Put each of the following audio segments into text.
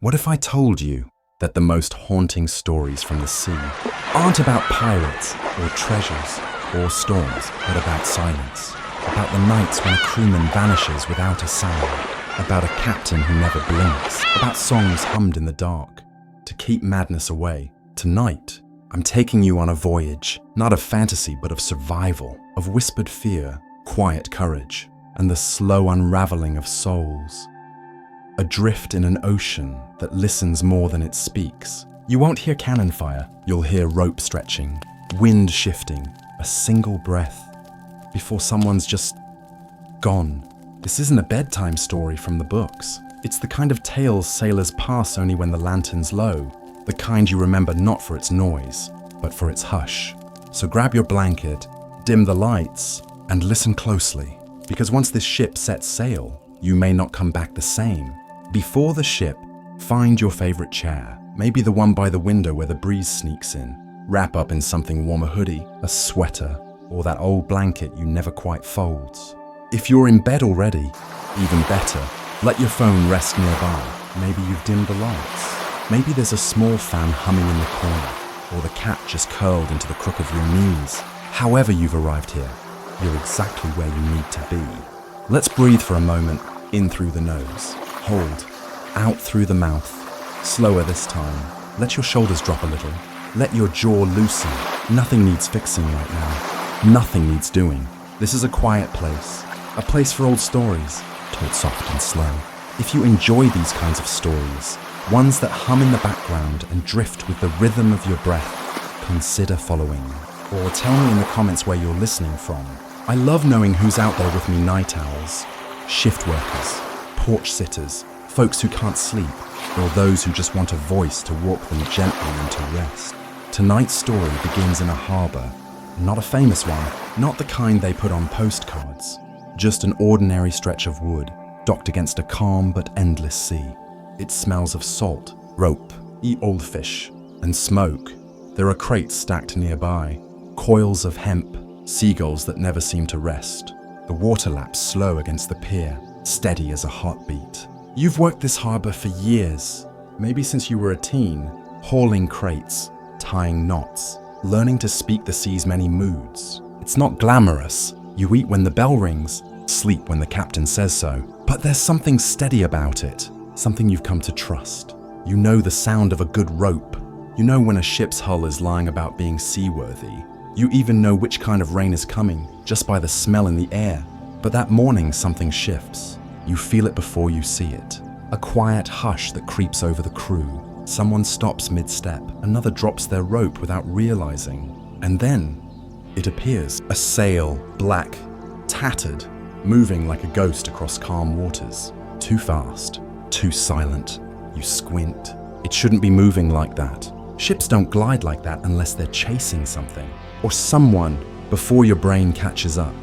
What if I told you that the most haunting stories from the sea aren't about pirates or treasures or storms, but about silence, about the nights when a crewman vanishes without a sound, about a captain who never blinks, about songs hummed in the dark to keep madness away. Tonight, I'm taking you on a voyage, not of fantasy, but of survival, of whispered fear, quiet courage, and the slow unraveling of souls. Adrift in an ocean that listens more than it speaks. You won't hear cannon fire, you'll hear rope stretching, wind shifting, a single breath before someone's just gone. This isn't a bedtime story from the books. It's the kind of tales sailors pass only when the lantern's low, the kind you remember not for its noise, but for its hush. So grab your blanket, dim the lights, and listen closely, because once this ship sets sail, you may not come back the same. Before the ship, find your favorite chair, maybe the one by the window where the breeze sneaks in. Wrap up in something warm, a hoodie, a sweater, or that old blanket you never quite folds. If you're in bed already, even better, let your phone rest nearby. Maybe you've dimmed the lights. Maybe there's a small fan humming in the corner, or the cat just curled into the crook of your knees. However you've arrived here, you're exactly where you need to be. Let's breathe for a moment, in through the nose. Hold, out through the mouth. Slower this time. Let your shoulders drop a little. Let your jaw loosen. Nothing needs fixing right now. Nothing needs doing. This is a quiet place. A place for old stories, told soft and slow. If you enjoy these kinds of stories, ones that hum in the background and drift with the rhythm of your breath, consider following. Or tell me in the comments where you're listening from. I love knowing who's out there with me: night owls, shift workers, porch sitters, folks who can't sleep, or those who just want a voice to walk them gently into rest. Tonight's story begins in a harbour, not a famous one, not the kind they put on postcards, just an ordinary stretch of wood, docked against a calm but endless sea. It smells of salt, rope, old fish, and smoke. There are crates stacked nearby, coils of hemp, seagulls that never seem to rest. The water laps slow against the pier, steady as a heartbeat. You've worked this harbour for years, maybe since you were a teen, hauling crates, tying knots, learning to speak the sea's many moods. It's not glamorous. You eat when the bell rings, sleep when the captain says so. But there's something steady about it, something you've come to trust. You know the sound of a good rope. You know when a ship's hull is lying about being seaworthy. You even know which kind of rain is coming, just by the smell in the air. But that morning something shifts. You feel it before you see it. A quiet hush that creeps over the crew. Someone stops mid-step, another drops their rope without realizing. And then it appears. A sail, black, tattered, moving like a ghost across calm waters. Too fast, too silent. You squint. It shouldn't be moving like that. Ships don't glide like that unless they're chasing something. Or someone before your brain catches up.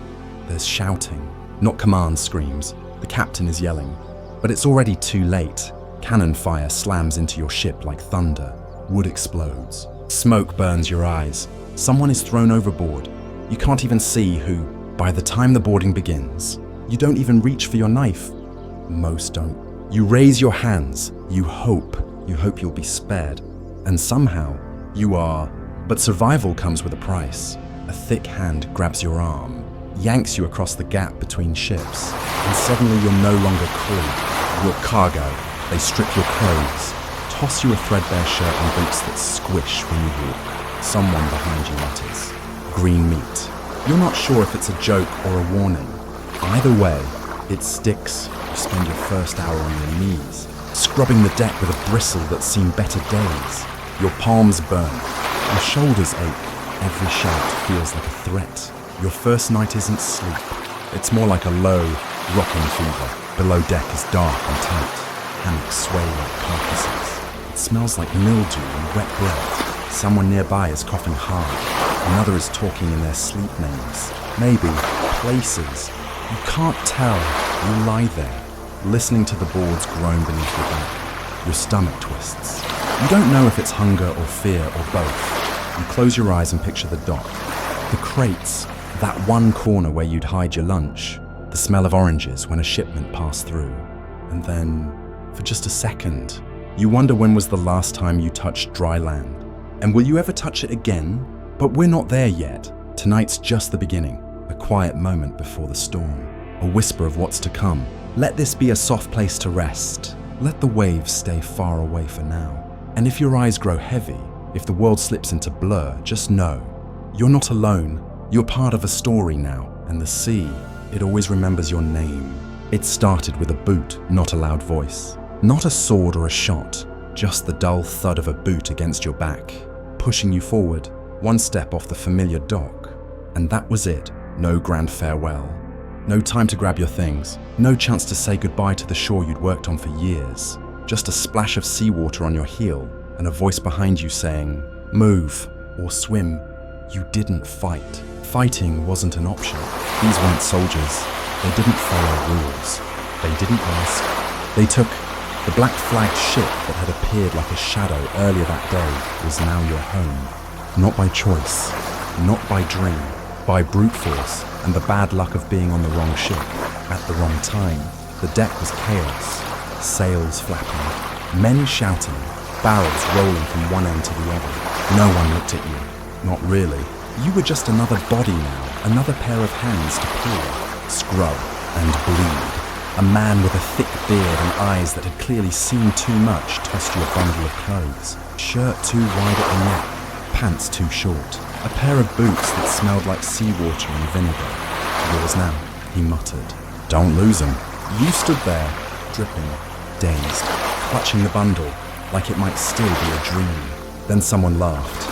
There's shouting, not command screams. The captain is yelling. But it's already too late. Cannon fire slams into your ship like thunder. Wood explodes. Smoke burns your eyes. Someone is thrown overboard. You can't even see who. By the time the boarding begins, you don't even reach for your knife. Most don't. You raise your hands. You hope you'll be spared. And somehow, you are. But survival comes with a price. A thick hand grabs your arm, yanks you across the gap between ships, and suddenly you're no longer crew. You're cargo. They strip your clothes, toss you a threadbare shirt and boots that squish when you walk. Someone behind you mutters, "Green meat." You're not sure if it's a joke or a warning. Either way, it sticks. You spend your first hour on your knees, scrubbing the deck with a bristle that's seen better days. Your palms burn. Your shoulders ache. Every shout feels like a threat. Your first night isn't sleep. It's more like a low, rocking fever. Below deck is dark and tight. Hammocks sway like carcasses. It smells like mildew and wet breath. Someone nearby is coughing hard. Another is talking in their sleep names. Maybe places. You can't tell. You lie there, listening to the boards groan beneath your back. Your stomach twists. You don't know if it's hunger or fear or both. You close your eyes and picture the dock. The crates, that one corner where you'd hide your lunch. The smell of oranges when a shipment passed through. And then, for just a second, You wonder when was the last time you touched dry land. And will you ever touch it again? But we're not there yet. Tonight's just the beginning, a quiet moment before the storm, a whisper of what's to come. Let this be a soft place to rest. Let the waves stay far away for now. And if your eyes grow heavy, if the world slips into blur, just know, you're not alone. You're part of a story now, and the sea, it always remembers your name. It started with a boot, not a loud voice. Not a sword or a shot, just the dull thud of a boot against your back, pushing you forward, one step off the familiar dock. And that was it. No grand farewell. No time to grab your things. No chance to say goodbye to the shore you'd worked on for years. Just a splash of seawater on your heel and a voice behind you saying, move or swim. You didn't fight. Fighting wasn't an option. These weren't soldiers. They didn't follow rules. They didn't ask. They took the black-flagged ship that had appeared like a shadow earlier that day was now your home. Not by choice, not by dream, by brute force and the bad luck of being on the wrong ship at the wrong time. The deck was chaos, sails flapping, men shouting, barrels rolling from one end to the other. No one looked at you. Not really. You were just another body now, another pair of hands to pull, scrub, and bleed. A man with a thick beard and eyes that had clearly seen too much tossed you a bundle of clothes. Shirt too wide at the neck, pants too short. A pair of boots that smelled like seawater and vinegar. Yours now, he muttered. Don't lose 'em. You stood there, dripping, dazed, clutching the bundle like it might still be a dream. Then someone laughed.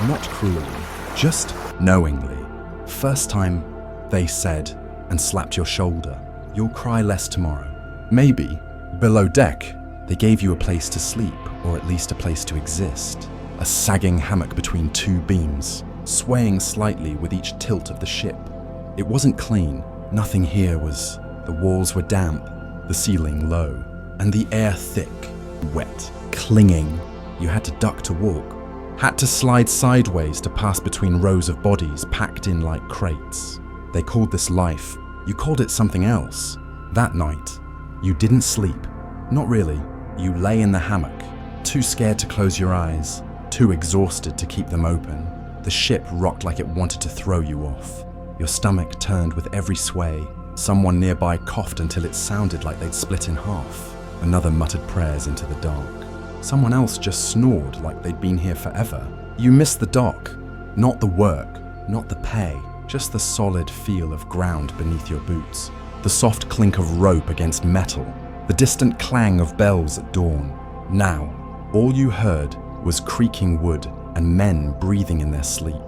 Not cruelly, just knowingly. First time, they said, and slapped your shoulder. You'll cry less tomorrow. Maybe, below deck, they gave you a place to sleep, or at least a place to exist. A sagging hammock between two beams, swaying slightly with each tilt of the ship. It wasn't clean. Nothing here was. The walls were damp, the ceiling low, and the air thick, wet, clinging. You had to duck to walk, had to slide sideways to pass between rows of bodies packed in like crates. They called this life. You called it something else. That night, you didn't sleep. Not really. You lay in the hammock, too scared to close your eyes, too exhausted to keep them open. The ship rocked like it wanted to throw you off. Your stomach turned with every sway. Someone nearby coughed until it sounded like they'd split in half. Another muttered prayers into the dark. Someone else just snored like they'd been here forever. You missed the dock. Not the work, not the pay. Just the solid feel of ground beneath your boots. The soft clink of rope against metal. The distant clang of bells at dawn. Now, all you heard was creaking wood and men breathing in their sleep.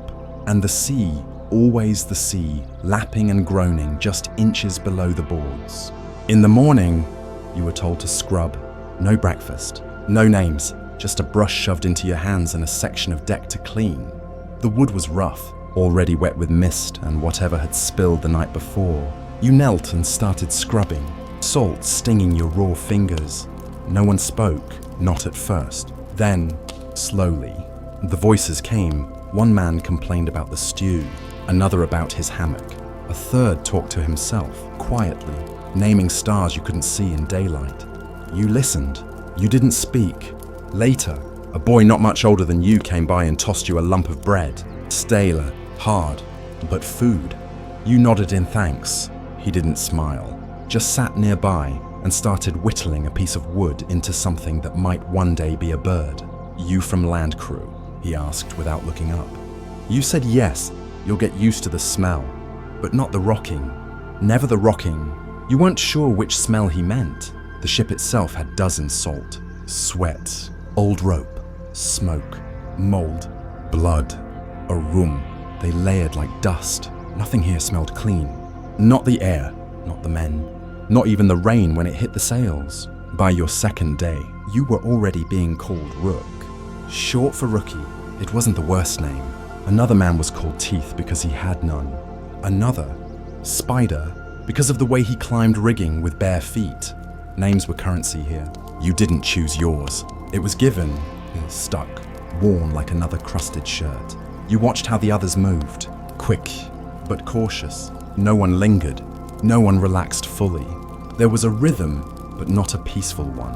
And the sea, always the sea, lapping and groaning just inches below the boards. In the morning, you were told to scrub. No breakfast, no names, just a brush shoved into your hands and a section of deck to clean. The wood was rough, already wet with mist and whatever had spilled the night before. You knelt and started scrubbing, salt stinging your raw fingers. No one spoke, not at first. Then, slowly, the voices came. One man complained about the stew, another about his hammock. A third talked to himself, quietly, naming stars you couldn't see in daylight. You listened. You didn't speak. Later, a boy not much older than you came by and tossed you a lump of bread. Staler, hard, but food. You nodded in thanks. He didn't smile, just sat nearby and started whittling a piece of wood into something that might one day be a bird. You from land crew? He asked without looking up. You said yes, you'll get used to the smell, but not the rocking. Never the rocking. You weren't sure which smell he meant. The ship itself had dozens salt, sweat, old rope, smoke, mold, blood, a room. They layered like dust. Nothing here smelled clean. Not the air, not the men, not even the rain when it hit the sails. By your second day, you were already being called Rook. Short for rookie, it wasn't the worst name. Another man was called Teeth because he had none. Another, Spider, because of the way he climbed rigging with bare feet. Names were currency here. You didn't choose yours. It was given, stuck, worn like another crusted shirt. You watched how the others moved, quick but cautious. No one lingered. No one relaxed fully. There was a rhythm, but not a peaceful one.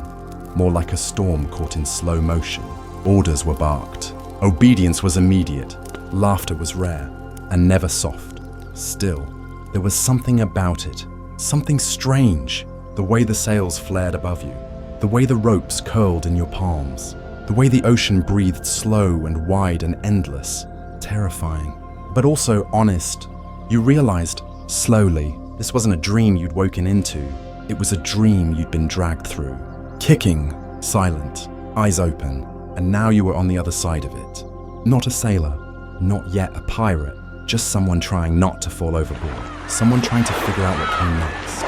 more like a storm caught in slow motion. Orders were barked. Obedience was immediate. Laughter was rare, and never soft. Still, there was something about it, something strange. The way the sails flared above you, the way the ropes curled in your palms, the way the ocean breathed slow and wide and endless, terrifying, but also honest. You realized, slowly, this wasn't a dream you'd woken into. It was a dream you'd been dragged through. Kicking, silent, eyes open, and now you were on the other side of it. Not a sailor, not yet a pirate, just someone trying not to fall overboard, someone trying to figure out what came next.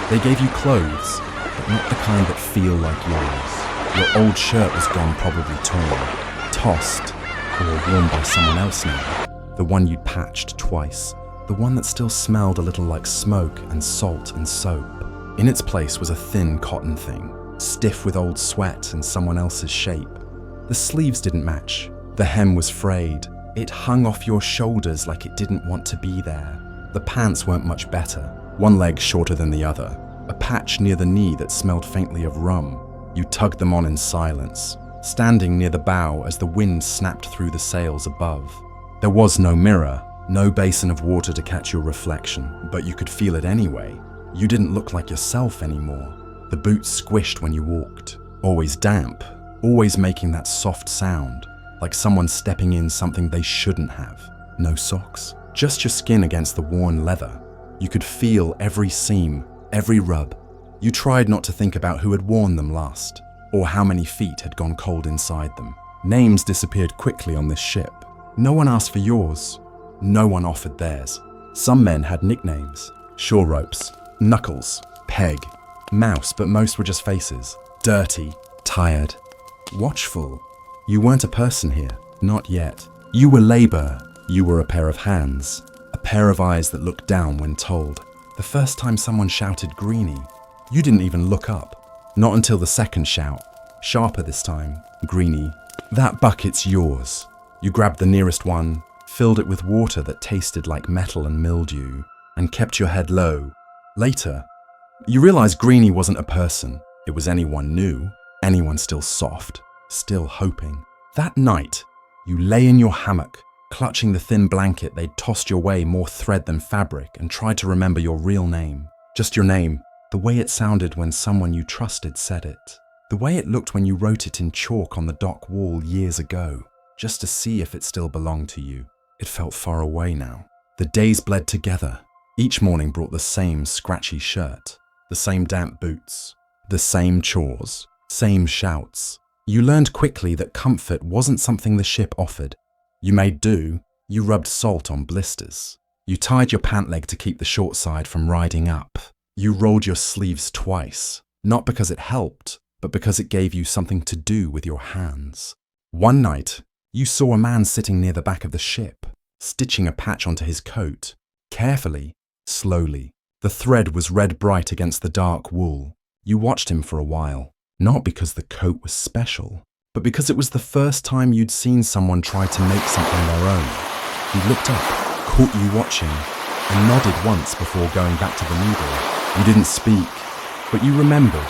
They gave you clothes, but not the kind that feel like yours. Your old shirt was gone, probably torn, tossed, or worn by someone else now. The one you'd patched twice, the one that still smelled a little like smoke and salt and soap. In its place was a thin cotton thing, stiff with old sweat and someone else's shape. The sleeves didn't match. The hem was frayed. It hung off your shoulders like it didn't want to be there. The pants weren't much better. One leg shorter than the other. A patch near the knee that smelled faintly of rum. You tugged them on in silence, standing near the bow as the wind snapped through the sails above. There was no mirror, no basin of water to catch your reflection, but you could feel it anyway. You didn't look like yourself anymore. The boots squished when you walked, always damp, always making that soft sound, like someone stepping in something they shouldn't have. No socks, just your skin against the worn leather. You could feel every seam, every rub. You tried not to think about who had worn them last, or how many feet had gone cold inside them. Names disappeared quickly on this ship. No one asked for yours. No one offered theirs. Some men had nicknames. Shore ropes, Knuckles, Peg, Mouse, but most were just faces. Dirty, tired, watchful. You weren't a person here, not yet. You were labor. You were a pair of hands, a pair of eyes that looked down when told. The first time someone shouted Greenie, you didn't even look up. Not until the second shout, sharper this time, Greenie. That bucket's yours. You grabbed the nearest one, filled it with water that tasted like metal and mildew, and kept your head low. Later, you realized Greenie wasn't a person. It was anyone new, anyone still soft, still hoping. That night, you lay in your hammock, clutching the thin blanket they'd tossed your way more thread than fabric, and tried to remember your real name. Just your name, the way it sounded when someone you trusted said it. The way it looked when you wrote it in chalk on the dock wall years ago, just to see if it still belonged to you. It felt far away now. The days bled together. Each morning brought the same scratchy shirt, the same damp boots, the same chores, same shouts. You learned quickly that comfort wasn't something the ship offered. You made do. You rubbed salt on blisters. You tied your pant leg to keep the short side from riding up. You rolled your sleeves twice, not because it helped, but because it gave you something to do with your hands. One night, you saw a man sitting near the back of the ship, stitching a patch onto his coat, carefully, slowly. The thread was red bright against the dark wool. You watched him for a while, not because the coat was special, but because it was the first time you'd seen someone try to make something their own. He looked up, caught you watching, and nodded once before going back to the needle. You didn't speak, but you remembered.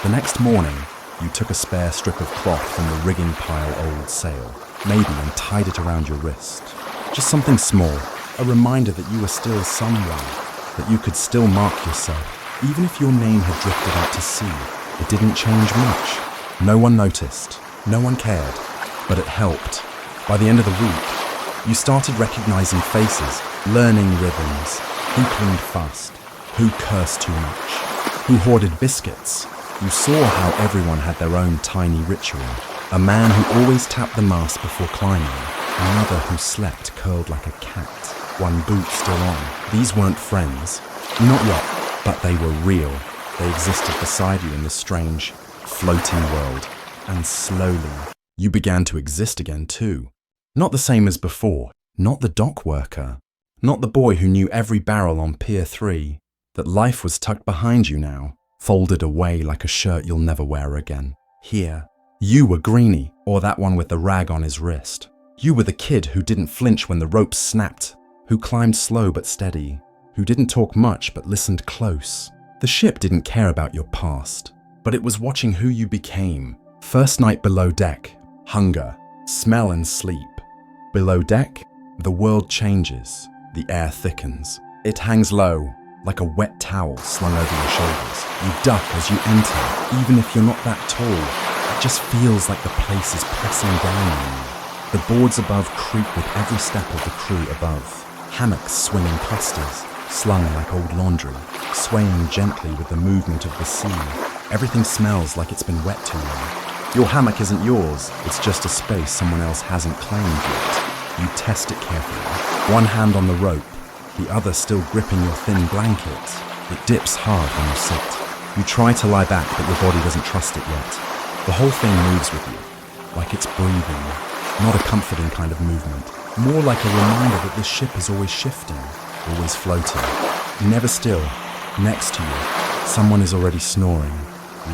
The next morning, you took a spare strip of cloth from the rigging pile old sail, maybe, and tied it around your wrist. Just something small, a reminder that you were still someone, that you could still mark yourself, even if your name had drifted out to sea. It didn't change much. No one noticed, no one cared, but it helped. By the end of the week, you started recognizing faces, learning rhythms, who cleaned fast, who cursed too much, who hoarded biscuits. You saw how everyone had their own tiny ritual. A man who always tapped the mast before climbing, another who slept curled like a cat, one boot still on. These weren't friends, not yet, but they were real. They existed beside you in the strange, floating world. And slowly, you began to exist again too. Not the same as before, not the dock worker, not the boy who knew every barrel on Pier 3, that life was tucked behind you now, folded away like a shirt you'll never wear again. Here, you were Greenie, or that one with the rag on his wrist. You were the kid who didn't flinch when the ropes snapped, who climbed slow but steady, who didn't talk much but listened close. The ship didn't care about your past. but it was watching who you became. First night below deck, hunger, smell and sleep. Below deck, the world changes, the air thickens. It hangs low, like a wet towel slung over your shoulders. You duck as you enter, even if you're not that tall. It just feels like the place is pressing down on you. The boards above creak with every step of the crew above. Hammocks swing in clusters, slung like old laundry, swaying gently with the movement of the sea. Everything smells like it's been wet too long. Your hammock isn't yours, it's just a space someone else hasn't claimed yet. You test it carefully, one hand on the rope, the other still gripping your thin blanket. It dips hard when you sit. You try to lie back, but your body doesn't trust it yet. The whole thing moves with you, like it's breathing, not a comforting kind of movement, more like a reminder that this ship is always shifting, always floating, never still. Next to you, someone is already snoring,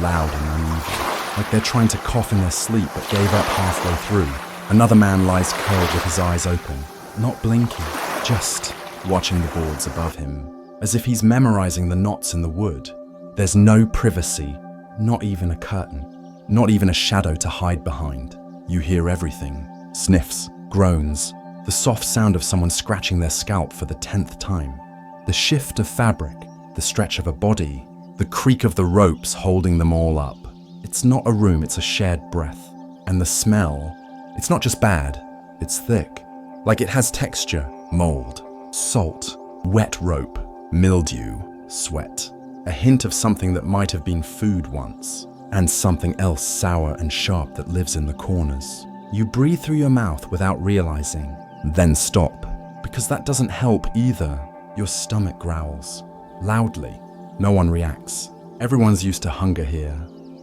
loud and uneven, like they're trying to cough in their sleep but gave up halfway through. Another man lies curled with his eyes open, not blinking, just watching the boards above him, as if he's memorizing the knots in the wood. There's no privacy, not even a curtain, not even a shadow to hide behind. You hear everything, sniffs, groans, the soft sound of someone scratching their scalp for the 10th time, the shift of fabric, the stretch of a body, the creak of the ropes holding them all up. It's not a room, it's a shared breath. And the smell, it's not just bad, it's thick. Like it has texture, mold, salt, wet rope, mildew, sweat. A hint of something that might have been food once, and something else sour and sharp that lives in the corners. You breathe through your mouth without realizing, then stop, because that doesn't help either. Your stomach growls, loudly. No one reacts. Everyone's used to hunger here.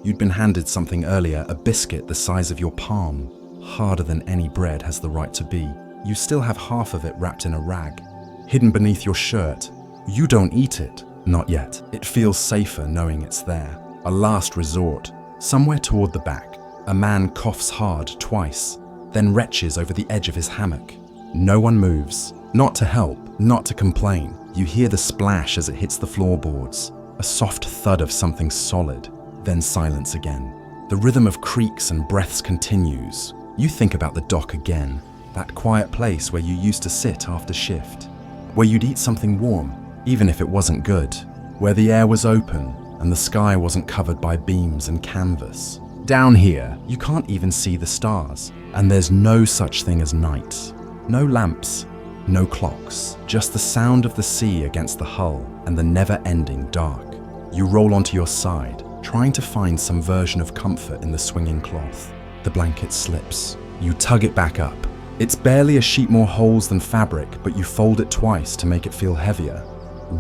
You'd been handed something earlier, a biscuit the size of your palm, harder than any bread has the right to be. You still have half of it wrapped in a rag, hidden beneath your shirt. You don't eat it, not yet. It feels safer knowing it's there. A last resort. Somewhere toward the back, a man coughs hard twice, then retches over the edge of his hammock. No one moves, not to help, not to complain. You hear the splash as it hits the floorboards, a soft thud of something solid, then silence again. The rhythm of creaks and breaths continues. You think about the dock again, that quiet place where you used to sit after shift, where you'd eat something warm, even if it wasn't good, where the air was open and the sky wasn't covered by beams and canvas. Down here, you can't even see the stars, and there's no such thing as night. No lamps, no clocks, just the sound of the sea against the hull and the never-ending dark. You roll onto your side, trying to find some version of comfort in the swinging cloth. The blanket slips. You tug it back up. It's barely a sheet more holes than fabric, but you fold it twice to make it feel heavier.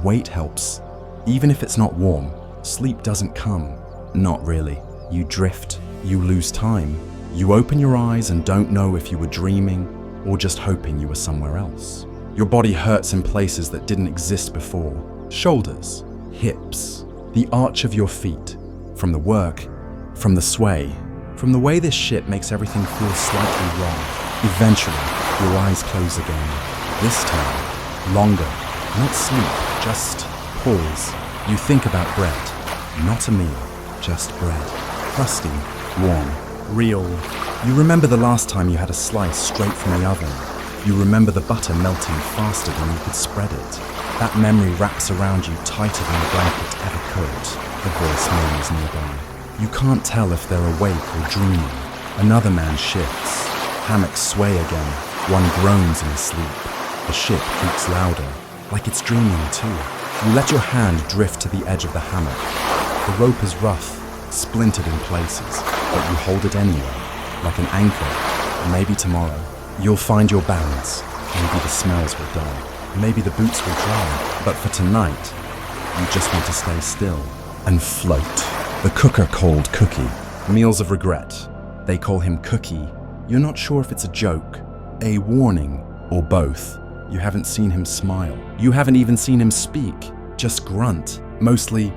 Weight helps. Even if it's not warm, sleep doesn't come. Not really. You drift. You lose time. You open your eyes and don't know if you were dreaming or just hoping you were somewhere else. Your body hurts in places that didn't exist before. Shoulders, hips, the arch of your feet. From the work, from the sway, from the way this ship makes everything feel slightly wrong. Eventually, your eyes close again. This time, longer. Not sleep, just pause. You think about bread. Not a meal, just bread. Crusty, warm, real. You remember the last time you had a slice straight from the oven. You remember the butter melting faster than you could spread it. That memory wraps around you tighter than the blanket ever could. The voice murmurs nearby. You can't tell if they're awake or dreaming. Another man shifts. Hammocks sway again. One groans in his sleep. The ship creaks louder, like it's dreaming too. You let your hand drift to the edge of the hammock. The rope is rough, splintered in places, but you hold it anyway, like an anchor. Maybe tomorrow, you'll find your balance. Maybe the smells will die. Maybe the boots will dry. But for tonight, you just want to stay still and float. The cooker called Cookie. Meals of regret. They call him Cookie. You're not sure if it's a joke, a warning, or both. You haven't seen him smile. You haven't even seen him speak. Just grunt. Mostly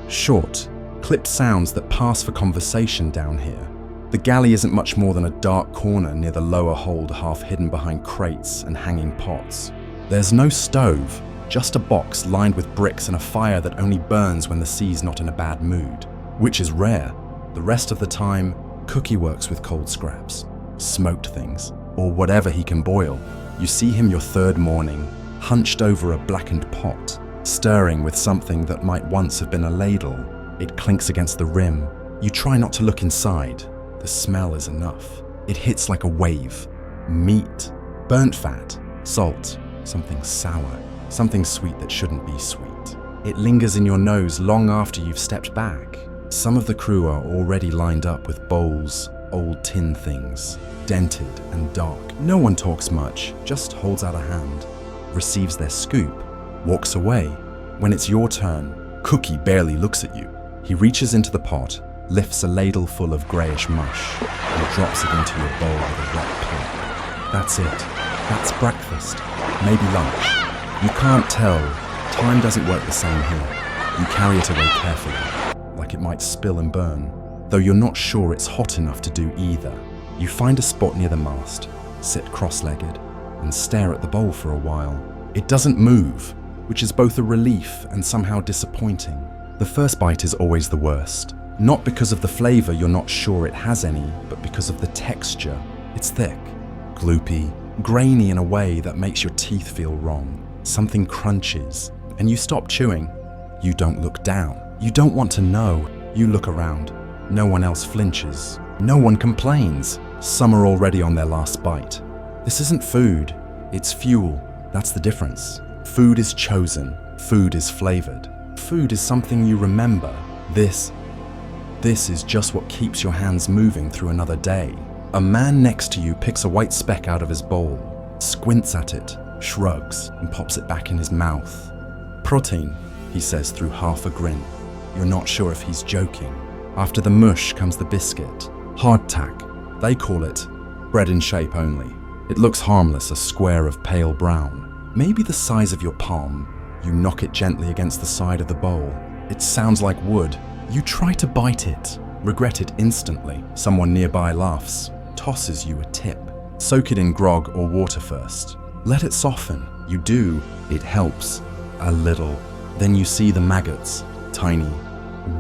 short, clipped sounds that pass for conversation down here. The galley isn't much more than a dark corner near the lower hold, half hidden behind crates and hanging pots. There's no stove, just a box lined with bricks and a fire that only burns when the sea's not in a bad mood. which is rare. The rest of the time, Cookie works with cold scraps, smoked things, or whatever he can boil. You see him your third morning, hunched over a blackened pot, stirring with something that might once have been a ladle. It clinks against the rim. You try not to look inside. The smell is enough. It hits like a wave. Meat, burnt fat, salt, something sour, something sweet that shouldn't be sweet. It lingers in your nose long after you've stepped back. Some of the crew are already lined up with bowls, old tin things, dented and dark. No one talks much, just holds out a hand, receives their scoop, walks away. When it's your turn, Cookie barely looks at you. He reaches into the pot, lifts a ladle full of greyish mush, and drops it into your bowl with a wet plop. That's it. That's breakfast. Maybe lunch. You can't tell. Time doesn't work the same here. You carry it away carefully, like it might spill and burn, though you're not sure it's hot enough to do either. You find a spot near the mast, sit cross-legged, and stare at the bowl for a while. It doesn't move, which is both a relief and somehow disappointing. The first bite is always the worst. Not because of the flavour, you're not sure it has any, but because of the texture. It's thick, gloopy, grainy in a way that makes your teeth feel wrong. Something crunches, and you stop chewing. You don't look down. You don't want to know. You look around. No one else flinches. No one complains. Some are already on their last bite. This isn't food. It's fuel. That's the difference. Food is chosen. Food is flavoured. Food is something you remember. This is just what keeps your hands moving through another day. A man next to you picks a white speck out of his bowl, squints at it, shrugs, and pops it back in his mouth. Protein, he says through half a grin. You're not sure if he's joking. After the mush comes the biscuit. Hardtack, they call it. Bread in shape only. It looks harmless, a square of pale brown. Maybe the size of your palm. You knock it gently against the side of the bowl. It sounds like wood. You try to bite it, regret it instantly. Someone nearby laughs, tosses you a tip. Soak it in grog or water first. Let it soften. You do. It helps. A little. Then you see the maggots, tiny,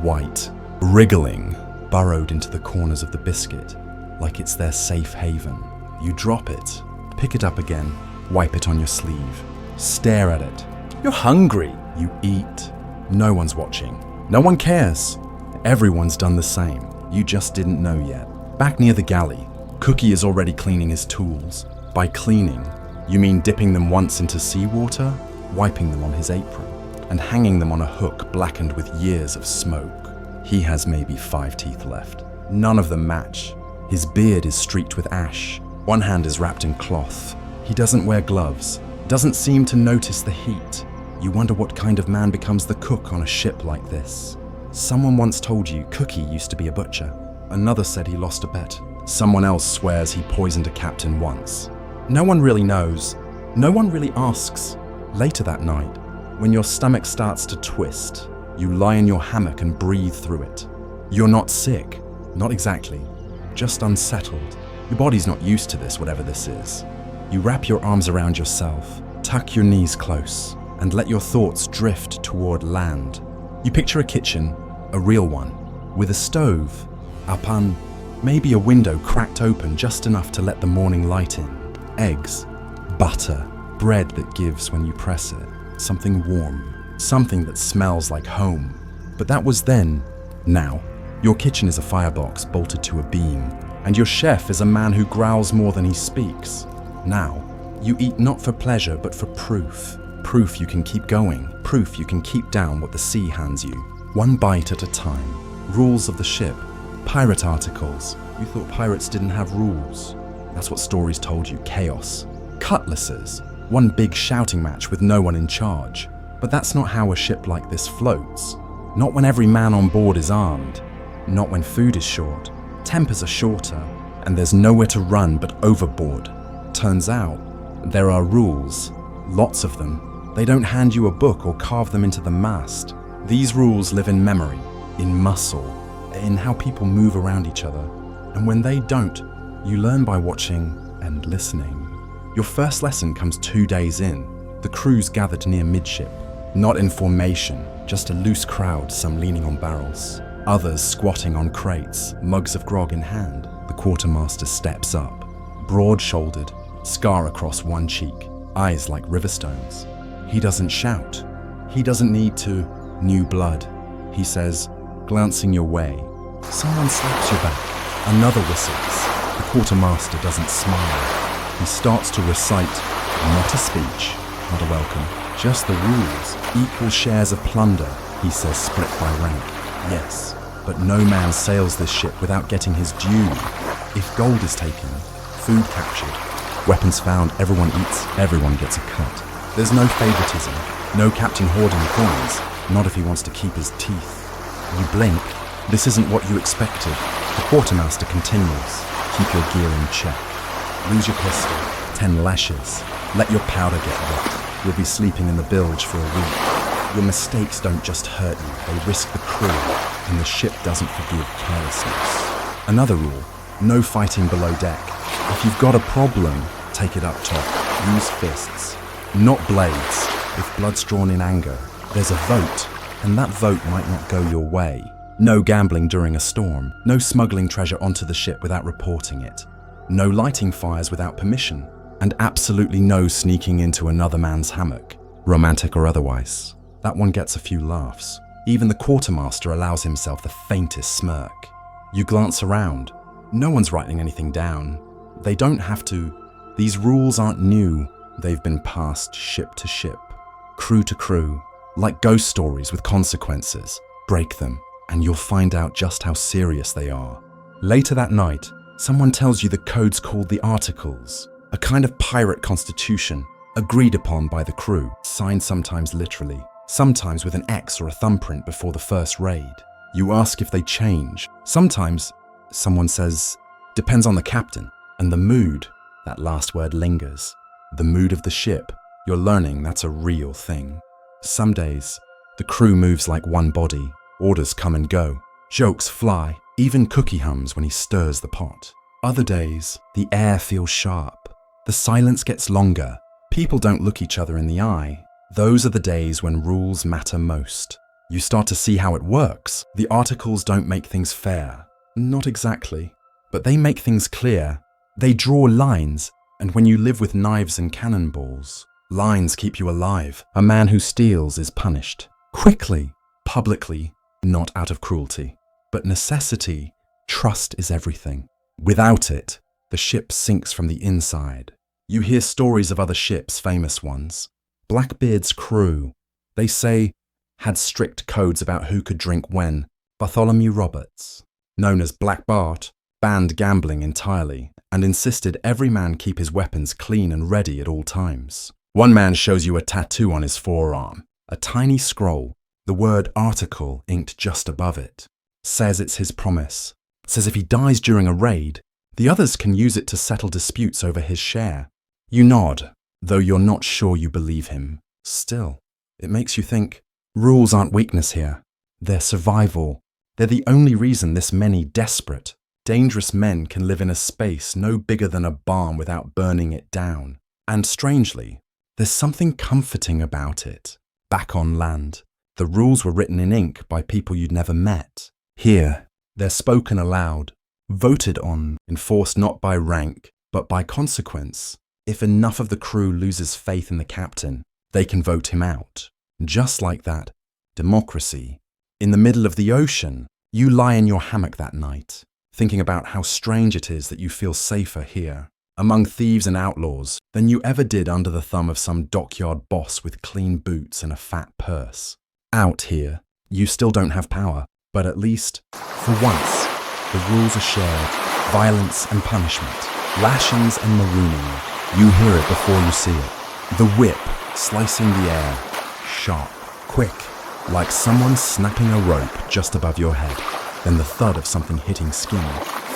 white, wriggling, burrowed into the corners of the biscuit, like it's their safe haven. You drop it, pick it up again, wipe it on your sleeve, stare at it. You're hungry. You eat. No one's watching. No one cares. Everyone's done the same. You just didn't know yet. Back near the galley, Cookie is already cleaning his tools. By cleaning, you mean dipping them once into seawater, wiping them on his apron, and hanging them on a hook blackened with years of smoke. He has maybe 5 teeth left. None of them match. His beard is streaked with ash. One hand is wrapped in cloth. He doesn't wear gloves, doesn't seem to notice the heat. You wonder what kind of man becomes the cook on a ship like this. Someone once told you Cookie used to be a butcher. Another said he lost a bet. Someone else swears he poisoned a captain once. No one really knows. No one really asks. Later that night, when your stomach starts to twist, you lie in your hammock and breathe through it. You're not sick. Not exactly. Just unsettled. Your body's not used to this, whatever this is. You wrap your arms around yourself, tuck your knees close, and let your thoughts drift toward land. You picture a kitchen, a real one, with a stove, a pan, maybe a window cracked open just enough to let the morning light in. Eggs, butter, bread that gives when you press it, something warm, something that smells like home. But that was then. Now, your kitchen is a firebox bolted to a beam, and your chef is a man who growls more than he speaks. Now, you eat not for pleasure but for proof. Proof you can keep going. Proof you can keep down what the sea hands you. One bite at a time. Rules of the ship. Pirate articles. You thought pirates didn't have rules. That's what stories told you. Chaos. Cutlasses. One big shouting match with no one in charge. But that's not how a ship like this floats. Not when every man on board is armed. Not when food is short. Tempers are shorter. And there's nowhere to run but overboard. Turns out, there are rules. Lots of them. They don't hand you a book or carve them into the mast. These rules live in memory, in muscle, in how people move around each other. And when they don't, you learn by watching and listening. Your first lesson comes 2 days in. The crew's gathered near midship. Not in formation, just a loose crowd, some leaning on barrels. others squatting on crates, mugs of grog in hand. The quartermaster steps up, broad-shouldered, scar across one cheek, eyes like river stones. He doesn't shout. He doesn't need to. New blood, he says, glancing your way. Someone slaps your back. Another whistles. The quartermaster doesn't smile. He starts to recite, not a speech, not a welcome, just the rules. Equal shares of plunder, he says, split by rank. Yes, but no man sails this ship without getting his due. If gold is taken, food captured, weapons found, everyone eats, everyone gets a cut. There's no favoritism, no captain hoarding coins, not if he wants to keep his teeth. You blink, this isn't what you expected. The quartermaster continues, keep your gear in check. Lose your pistol, 10 lashes, let your powder get wet. You'll be sleeping in the bilge for a week. Your mistakes don't just hurt you, they risk the crew, and the ship doesn't forgive carelessness. Another rule, no fighting below deck. If you've got a problem, take it up top. Use fists, not blades. If blood's drawn in anger, there's a vote, and that vote might not go your way. No gambling during a storm, no smuggling treasure onto the ship without reporting it, no lighting fires without permission, and absolutely no sneaking into another man's hammock, romantic or otherwise. That one gets a few laughs. Even the quartermaster allows himself the faintest smirk. You glance around. No one's writing anything down. They don't have to. These rules aren't new. They've been passed ship to ship, crew to crew, like ghost stories with consequences. Break them, and you'll find out just how serious they are. Later that night, someone tells you the code's called the Articles, a kind of pirate constitution, agreed upon by the crew, signed sometimes literally, sometimes with an X or a thumbprint before the first raid. You ask if they change. Sometimes, someone says, depends on the captain, and the mood, that last word lingers. The mood of the ship, you're learning that's a real thing. Some days, the crew moves like one body, orders come and go, jokes fly, even Cookie hums when he stirs the pot. Other days, the air feels sharp, the silence gets longer, people don't look each other in the eye. Those are the days when rules matter most. You start to see how it works. The Articles don't make things fair. Not exactly, but they make things clear. They draw lines, and when you live with knives and cannonballs, lines keep you alive. A man who steals is punished. Quickly, publicly, not out of cruelty. But necessity, trust is everything. Without it, the ship sinks from the inside. You hear stories of other ships, famous ones. Blackbeard's crew, they say, had strict codes about who could drink when. Bartholomew Roberts, known as Black Bart, banned gambling entirely and insisted every man keep his weapons clean and ready at all times. One man shows you a tattoo on his forearm, a tiny scroll, the word article inked just above it. Says it's his promise. Says if he dies during a raid, the others can use it to settle disputes over his share. You nod, though you're not sure you believe him. Still, it makes you think, rules aren't weakness here. They're survival. They're the only reason this many desperate, dangerous men can live in a space no bigger than a barn without burning it down. And strangely, there's something comforting about it. Back on land, the rules were written in ink by people you'd never met. Here, they're spoken aloud, voted on, enforced not by rank, but by consequence. If enough of the crew loses faith in the captain, they can vote him out. Just like that, democracy. In the middle of the ocean, you lie in your hammock that night, thinking about how strange it is that you feel safer here, among thieves and outlaws, than you ever did under the thumb of some dockyard boss with clean boots and a fat purse. Out here, you still don't have power, but at least, for once, the rules are shared, violence and punishment, lashings and marooning. You hear it before you see it. The whip slicing the air, sharp, quick, like someone snapping a rope just above your head. Then the thud of something hitting skin,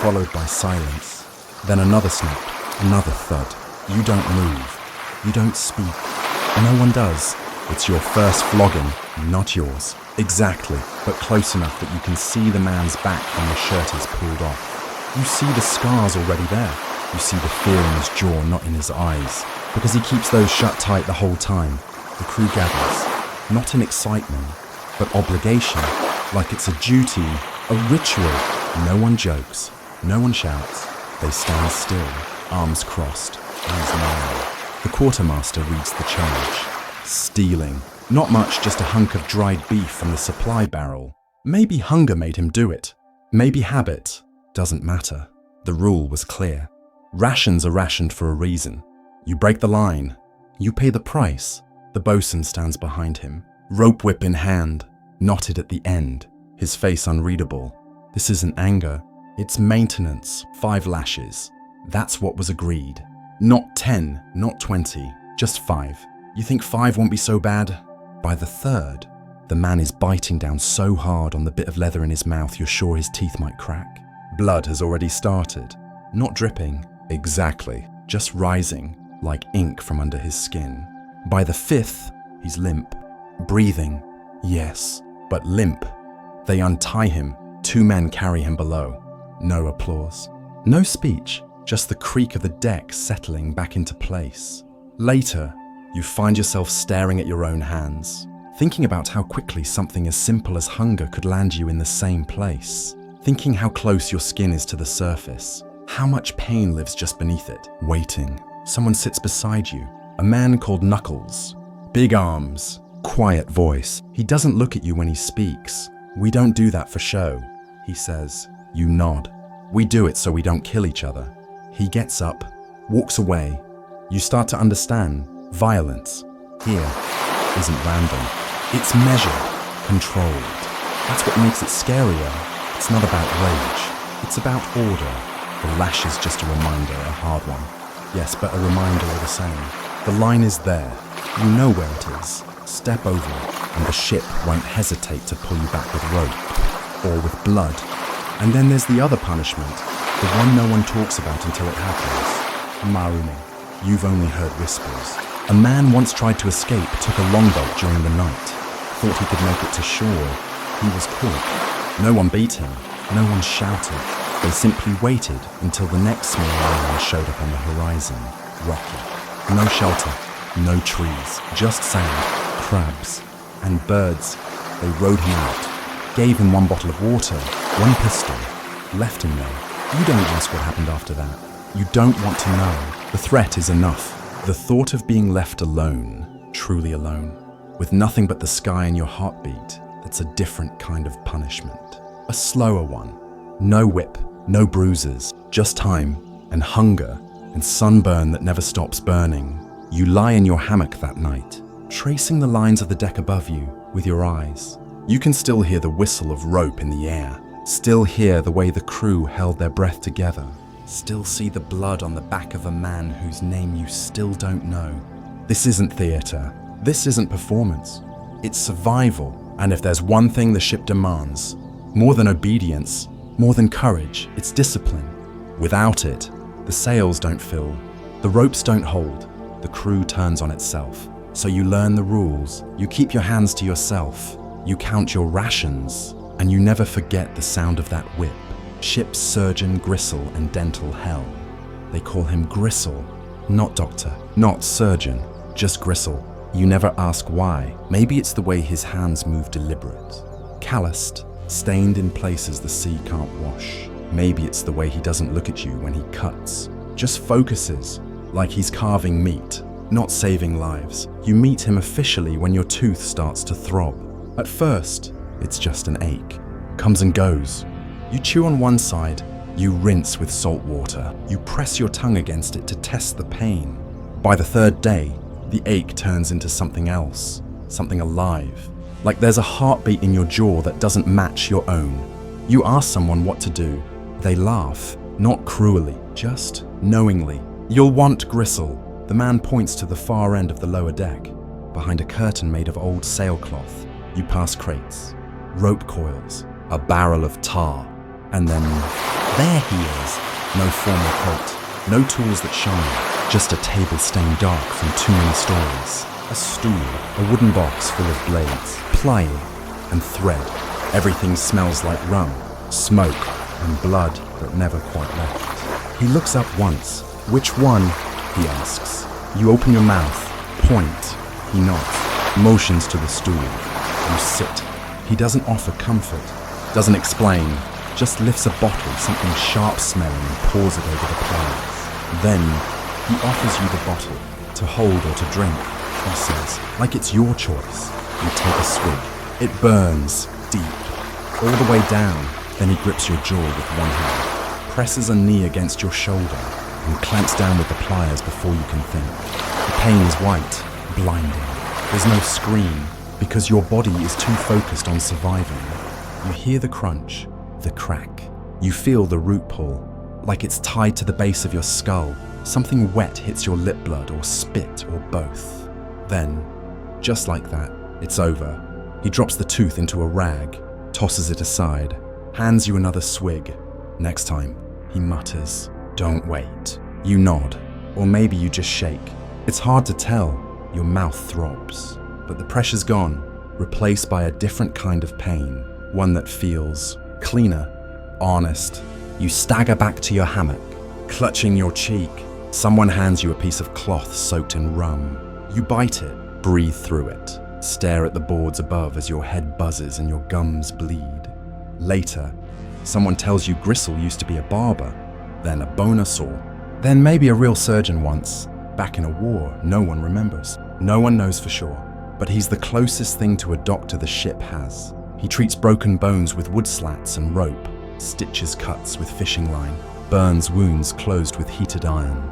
followed by silence. Then another snap, another thud. You don't move. You don't speak. No one does. It's your first flogging, not yours. Exactly, but close enough that you can see the man's back when the shirt is pulled off. You see the scars already there. You see the fear in his jaw, not in his eyes, because he keeps those shut tight the whole time. The crew gathers, not in excitement, but obligation, like it's a duty A ritual. No one jokes. No one shouts. They stand still, arms crossed, eyes narrow. The quartermaster reads the charge. Stealing. Not much, just a hunk of dried beef from the supply barrel. Maybe hunger made him do it. Maybe habit. Doesn't matter. The rule was clear. Rations are rationed for a reason. You break the line. You pay the price. The bosun stands behind him, rope whip in hand, knotted at the end, his face unreadable. This isn't anger. It's maintenance. 5 lashes. That's what was agreed. Not 10, not 20, just 5. You think 5 won't be so bad? By the 3rd, the man is biting down so hard on the bit of leather in his mouth you're sure his teeth might crack. Blood has already started. Not dripping. Exactly. Just rising, like ink from under his skin. By the 5th, he's limp. Breathing. Yes, but limp. They untie him. 2 men carry him below. No applause. No speech. Just the creak of the deck settling back into place. Later, you find yourself staring at your own hands, thinking about how quickly something as simple as hunger could land you in the same place, thinking how close your skin is to the surface, how much pain lives just beneath it. Waiting. Someone sits beside you, a man called Knuckles. Big arms, quiet voice. He doesn't look at you when he speaks. We don't do that for show, he says. You nod. We do it so we don't kill each other. He gets up, walks away. You start to understand. Violence here isn't random. It's measured, controlled. That's what makes it scarier. It's not about rage. It's about order. The lash is just a reminder, a hard one. Yes, but a reminder all the same. The line is there. You know where it is. Step over it, and the ship won't hesitate to pull you back with rope or with blood. And then there's the other punishment, the one no one talks about until it happens. Marumi. You've only heard whispers. A man once tried to escape, took a longboat during the night. Thought he could make it to shore. He was caught. No one beat him. No one shouted. They simply waited until the next small island showed up on the horizon. Rocky. No shelter. No trees. Just sand, crabs, and birds. They rowed him out. Gave him 1 bottle of water, 1 pistol. Left him there. You don't ask what happened after that. You don't want to know. The threat is enough. The thought of being left alone, truly alone, with nothing but the sky and your heartbeat, that's a different kind of punishment. A slower one. No whip, no bruises, just time and hunger and sunburn that never stops burning. You lie in your hammock that night, tracing the lines of the deck above you with your eyes. You can still hear the whistle of rope in the air, still hear the way the crew held their breath together. Still see the blood on the back of a man whose name you still don't know. This isn't theatre. This isn't performance. It's survival. And if there's one thing the ship demands, more than obedience, more than courage, it's discipline. Without it, the sails don't fill, the ropes don't hold, the crew turns on itself. So you learn the rules, you keep your hands to yourself, you count your rations, and you never forget the sound of that whip. Ship's surgeon Gristle and dental hell. They call him Gristle, not doctor, not surgeon, just Gristle. You never ask why. Maybe it's the way his hands move deliberate. Calloused, stained in places the sea can't wash. Maybe it's the way he doesn't look at you when he cuts. Just focuses, like he's carving meat, not saving lives. You meet him officially when your tooth starts to throb. At first, it's just an ache. Comes and goes. You chew on one side, you rinse with salt water. You press your tongue against it to test the pain. By the 3rd day, the ache turns into something else, something alive. Like there's a heartbeat in your jaw that doesn't match your own. You ask someone what to do. They laugh, not cruelly, just knowingly. You'll want Gristle. The man points to the far end of the lower deck. Behind a curtain made of old sailcloth, you pass crates, rope coils, a barrel of tar. And then, there he is. No formal coat, no tools that shine, just a table stained dark from too many stories. A stool, a wooden box full of blades, plying, and thread. Everything smells like rum, smoke, and blood that never quite left. He looks up once. Which one? He asks. You open your mouth, point. He nods, motions to the stool. You sit. He doesn't offer comfort. Doesn't explain, just lifts a bottle, something sharp-smelling, and pours it over the pliers. Then, he offers you the bottle, to hold or to drink, he says, like it's your choice. You take a swig. It burns, deep, all the way down. Then he grips your jaw with one hand, presses a knee against your shoulder, and clamps down with the pliers before you can think. The pain is white, blinding. There's no scream, because your body is too focused on surviving. You hear the crunch, the crack. You feel the root pull, like it's tied to the base of your skull. Something wet hits your lip blood or spit or both. Then, just like that, it's over. He drops the tooth into a rag, tosses it aside, hands you another swig. Next time, he mutters, "Don't wait." You nod, or maybe you just shake. It's hard to tell. Your mouth throbs. But the pressure's gone, replaced by a different kind of pain. One that feels cleaner, honest. You stagger back to your hammock, clutching your cheek. Someone hands you a piece of cloth soaked in rum. You bite it, breathe through it, stare at the boards above as your head buzzes and your gums bleed. Later, someone tells you Gristle used to be a barber, then a boner saw, then maybe a real surgeon once. Back in a war, no one remembers. No one knows for sure, but he's the closest thing to a doctor the ship has. He treats broken bones with wood slats and rope, stitches cuts with fishing line, burns wounds closed with heated iron.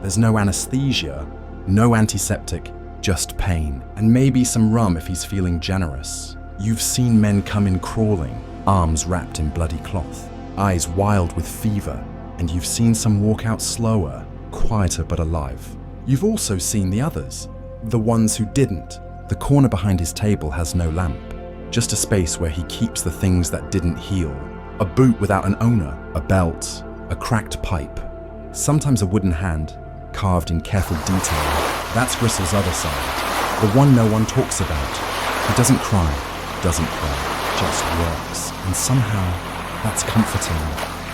There's no anesthesia, no antiseptic, just pain, and maybe some rum if he's feeling generous. You've seen men come in crawling, arms wrapped in bloody cloth, eyes wild with fever, and you've seen some walk out slower, quieter but alive. You've also seen the others, the ones who didn't. The corner behind his table has no lamp, just a space where he keeps the things that didn't heal. A boot without an owner, a belt, a cracked pipe, sometimes a wooden hand, carved in careful detail. That's Gristle's other side, the one no one talks about. He doesn't cry, doesn't pray, just works. And somehow, that's comforting,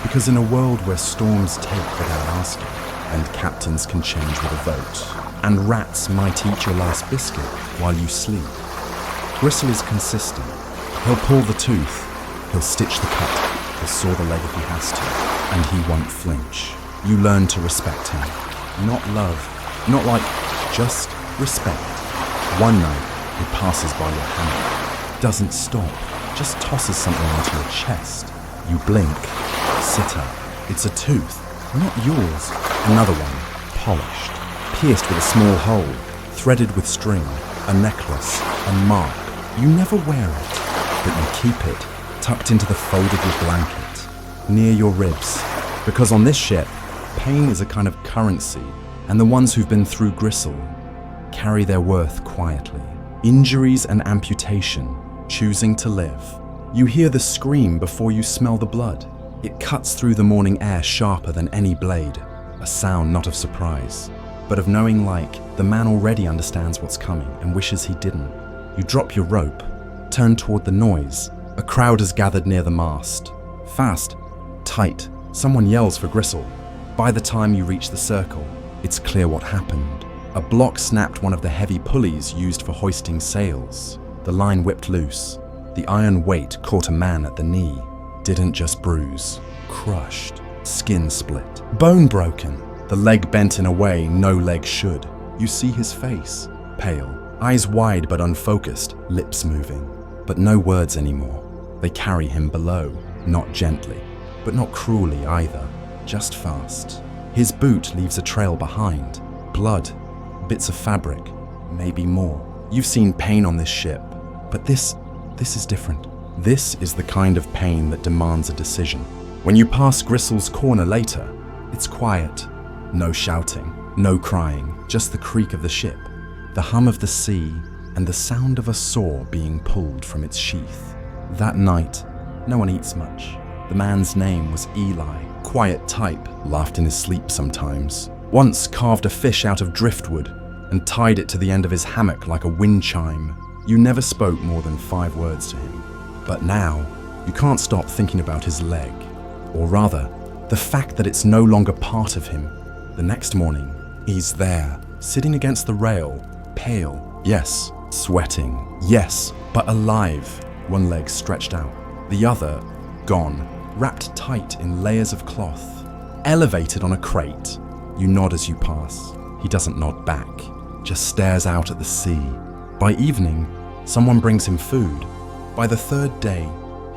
because in a world where storms take without asking, and captains can change with a vote, and rats might eat your last biscuit while you sleep, Gristle is consistent. He'll pull the tooth, he'll stitch the cut, he'll saw the leg if he has to, and he won't flinch. You learn to respect him. Not love, not like, just respect. One night, he passes by your hammock, doesn't stop, just tosses something onto your chest. You blink, sit up. It's a tooth, not yours. Another one, polished, pierced with a small hole, threaded with string, a necklace, a mark. You never wear it, but you keep it tucked into the fold of your blanket, near your ribs. Because on this ship, pain is a kind of currency, and the ones who've been through Gristle carry their worth quietly. Injuries and amputation, choosing to live. You hear the scream before you smell the blood. It cuts through the morning air sharper than any blade. A sound not of surprise, but of knowing like the man already understands what's coming and wishes he didn't. You drop your rope, turn toward the noise. A crowd has gathered near the mast. Fast, tight, someone yells for Gristle. By the time you reach the circle, it's clear what happened. A block snapped one of the heavy pulleys used for hoisting sails. The line whipped loose. The iron weight caught a man at the knee. Didn't just bruise, crushed, skin split, bone broken, the leg bent in a way no leg should. You see his face, pale, eyes wide but unfocused, lips moving, but no words anymore. They carry him below, not gently, but not cruelly either, just fast. His boot leaves a trail behind, blood, bits of fabric, maybe more. You've seen pain on this ship, but this is different. This is the kind of pain that demands a decision. When you pass Gristle's corner later, it's quiet. No shouting, no crying, just the creak of the ship, the hum of the sea, and the sound of a saw being pulled from its sheath. That night, no one eats much. The man's name was Eli, quiet type, laughed in his sleep sometimes. Once carved a fish out of driftwood and tied it to the end of his hammock like a wind chime. You never spoke more than 5 words to him. But now, you can't stop thinking about his leg. Or rather, the fact that it's no longer part of him. The next morning, he's there, sitting against the rail, pale, yes, sweating, yes, but alive. One leg stretched out, the other Gone, wrapped tight in layers of cloth. Elevated on a crate. You nod as you pass. He doesn't nod back, just stares out at the sea. By evening, someone brings him food. By the third day,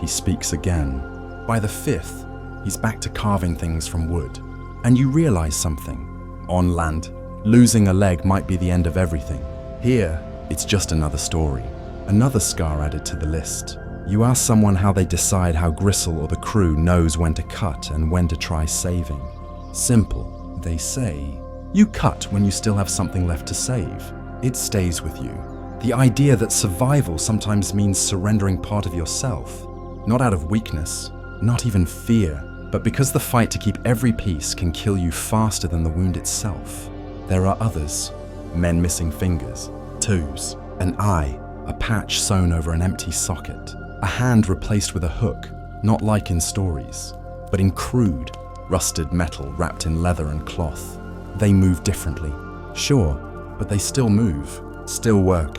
he speaks again. By the fifth, he's back to carving things from wood. And you realize something. On land, losing a leg might be the end of everything. Here, it's just another story. Another scar added to the list. You ask someone how they decide how Gristle or the crew knows when to cut and when to try saving. Simple, they say. You cut when you still have something left to save. It stays with you. The idea that survival sometimes means surrendering part of yourself. Not out of weakness, not even fear, but because the fight to keep every piece can kill you faster than the wound itself. There are others. Men missing fingers, toes, an eye, a patch sewn over an empty socket, a hand replaced with a hook, not like in stories, but in crude, rusted metal wrapped in leather and cloth. They move differently, sure, but they still move, still work,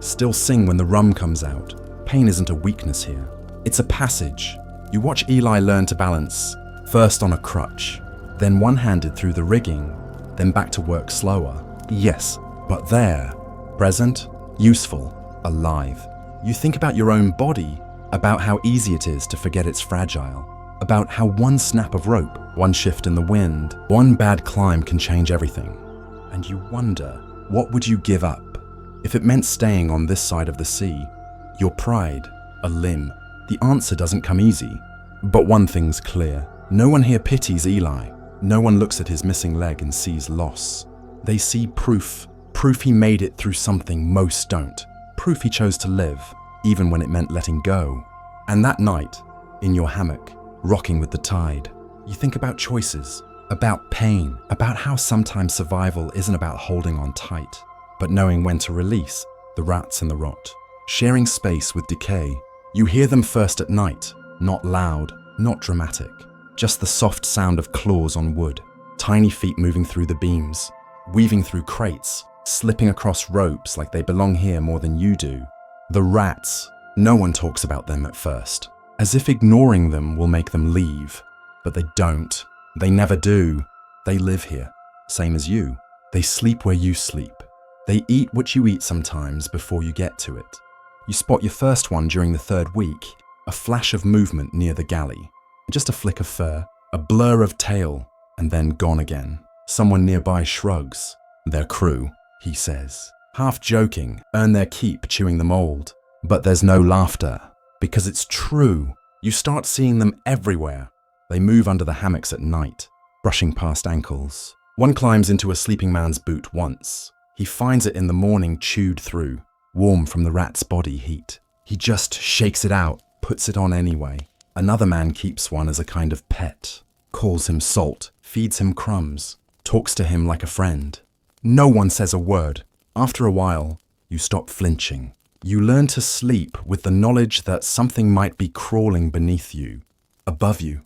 still sing when the rum comes out. Pain isn't a weakness here. It's a passage. You watch Eli learn to balance, first on a crutch, then one-handed through the rigging, then back to work slower. Yes, but there, present, useful, alive. You think about your own body, about how easy it is to forget it's fragile, about how one snap of rope, one shift in the wind, one bad climb can change everything. And you wonder, what would you give up? If it meant staying on this side of the sea, your pride, a limb. The answer doesn't come easy. But one thing's clear. No one here pities Eli. No one looks at his missing leg and sees loss. They see proof he made it through something most don't. Proof he chose to live, even when it meant letting go. And that night, in your hammock, rocking with the tide, you think about choices, about pain, about how sometimes survival isn't about holding on tight, but knowing when to release the rats and the rot. Sharing space with decay, you hear them first at night, not loud, not dramatic, just the soft sound of claws on wood, tiny feet moving through the beams, weaving through crates, slipping across ropes like they belong here more than you do. The rats, no one talks about them at first, as if ignoring them will make them leave. But they don't. They never do. They live here, same as you. They sleep where you sleep. They eat what you eat sometimes before you get to it. You spot your first one during the third week, a flash of movement near the galley. Just a flick of fur, a blur of tail, and then gone again. Someone nearby shrugs. Their crew, he says, half joking, earn their keep chewing the mold. But there's no laughter, because it's true. You start seeing them everywhere. They move under the hammocks at night, brushing past ankles. One climbs into a sleeping man's boot once. He finds it in the morning chewed through, warm from the rat's body heat. He just shakes it out, puts it on anyway. Another man keeps one as a kind of pet, calls him salt, feeds him crumbs, talks to him like a friend. No one says a word. After a while, you stop flinching. You learn to sleep with the knowledge that something might be crawling beneath you, above you,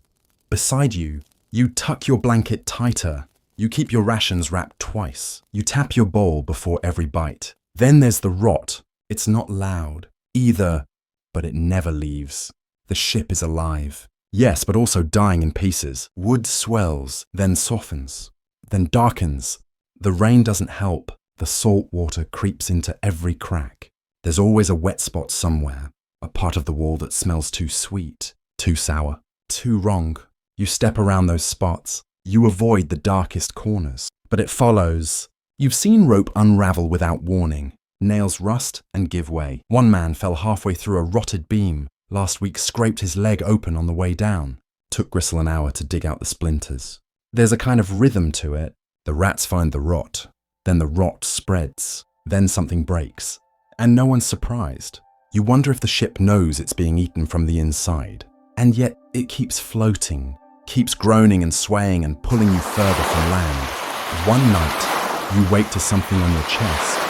beside you. You tuck your blanket tighter. You keep your rations wrapped twice. You tap your bowl before every bite. Then there's the rot. It's not loud, either, but it never leaves. The ship is alive. Yes, but also dying in pieces. Wood swells, then softens, then darkens. The rain doesn't help. The salt water creeps into every crack. There's always a wet spot somewhere, a part of the wall that smells too sweet, too sour, too wrong. You step around those spots. You avoid the darkest corners. But it follows. You've seen rope unravel without warning. Nails rust and give way. One man fell halfway through a rotted beam. Last week scraped his leg open on the way down. Took Gristle an hour to dig out the splinters. There's a kind of rhythm to it. The rats find the rot. Then the rot spreads. Then something breaks. And no one's surprised. You wonder if the ship knows it's being eaten from the inside. And yet it keeps floating, keeps groaning and swaying and pulling you further from land. One night, you wake to something on your chest.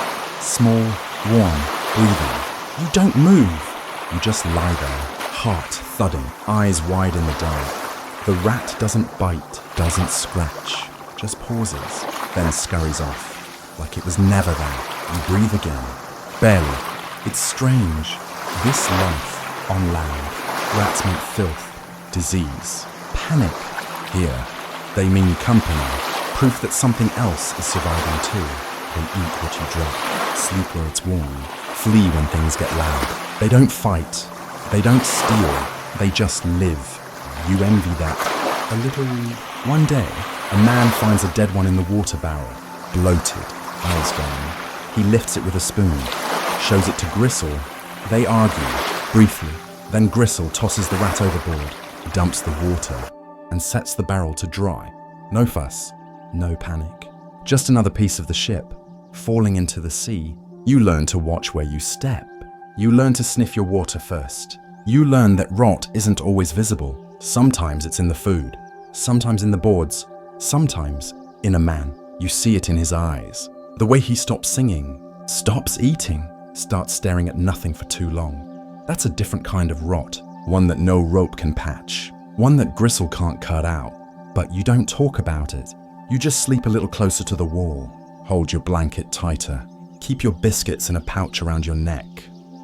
Small, warm, breathing. You don't move. You just lie there, heart thudding, eyes wide in the dark. The rat doesn't bite, doesn't scratch, just pauses, then scurries off, like it was never there. You breathe again. Barely. It's strange. This life, on land, rats make filth, disease, panic. Here, they mean company, proof that something else is surviving too. They eat what you drop, sleep where it's warm, flee when things get loud. They don't fight, they don't steal, they just live. You envy that a little. One day, a man finds a dead one in the water barrel, bloated, eyes gone. He lifts it with a spoon, shows it to Gristle. They argue, briefly. Then Gristle tosses the rat overboard, dumps the water, and sets the barrel to dry. No fuss, no panic. Just another piece of the ship, falling into the sea. You learn to watch where you step. You learn to sniff your water first. You learn that rot isn't always visible. Sometimes it's in the food, sometimes in the boards, sometimes in a man. You see it in his eyes. The way he stops singing, stops eating, starts staring at nothing for too long. That's a different kind of rot, one that no rope can patch, one that Gristle can't cut out. But you don't talk about it. You just sleep a little closer to the wall, hold your blanket tighter, keep your biscuits in a pouch around your neck.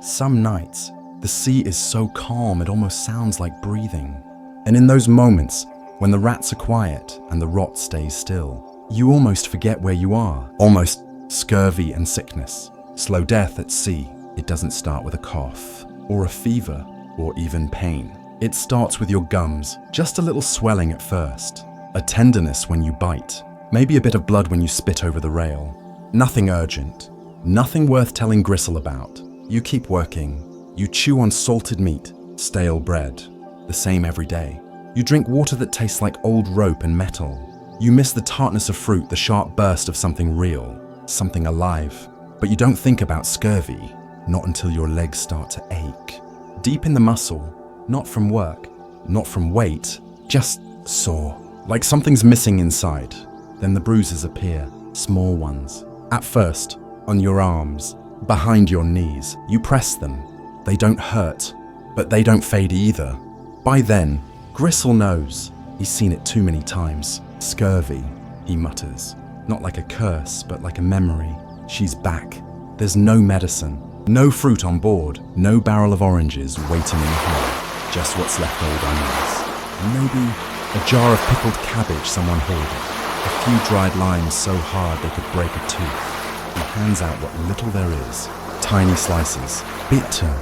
Some nights, the sea is so calm it almost sounds like breathing. And in those moments, when the rats are quiet and the rot stays still, you almost forget where you are. Almost scurvy and sickness, slow death at sea. It doesn't start with a cough, or a fever, or even pain. It starts with your gums, just a little swelling at first, a tenderness when you bite, maybe a bit of blood when you spit over the rail. Nothing urgent, nothing worth telling Gristle about. You keep working. You chew on salted meat, stale bread, the same every day. You drink water that tastes like old rope and metal. You miss the tartness of fruit, the sharp burst of something real, something alive. But you don't think about scurvy, not until your legs start to ache. Deep in the muscle, not from work, not from weight, just sore. Like something's missing inside. Then the bruises appear, small ones. At first, on your arms, behind your knees. You press them. They don't hurt, but they don't fade either. By then, Gristle knows. He's seen it too many times. Scurvy, he mutters. Not like a curse, but like a memory. She's back. There's no medicine, no fruit on board, no barrel of oranges waiting in the hold. Just what's left old onions. And maybe a jar of pickled cabbage someone hoarded. A few dried limes so hard they could break a tooth. He hands out what little there is. Tiny slices, bitter,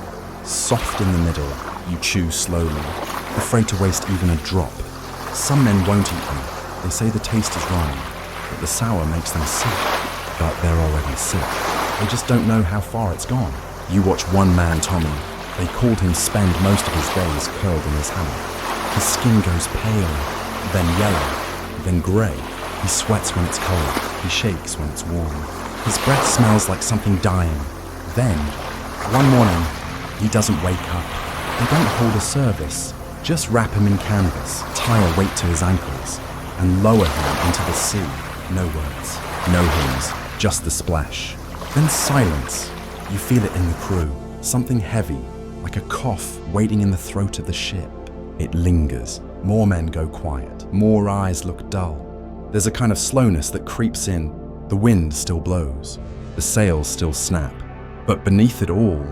soft in the middle. You chew slowly, afraid to waste even a drop. Some men won't eat them. They say the taste is wrong, that the sour makes them sick. But they're already sick. They just don't know how far it's gone. You watch one man, Tommy. They called him spend most of his days curled in his hammock. His skin goes pale, then yellow, then grey. He sweats when it's cold. He shakes when it's warm. His breath smells like something dying. Then, one morning, he doesn't wake up. They don't hold a service. Just wrap him in canvas, tie a weight to his ankles, and lower him into the sea. No words, no hymns, just the splash. Then silence. You feel it in the crew. Something heavy, like a cough waiting in the throat of the ship. It lingers. More men go quiet. More eyes look dull. There's a kind of slowness that creeps in. The wind still blows. The sails still snap. But beneath it all,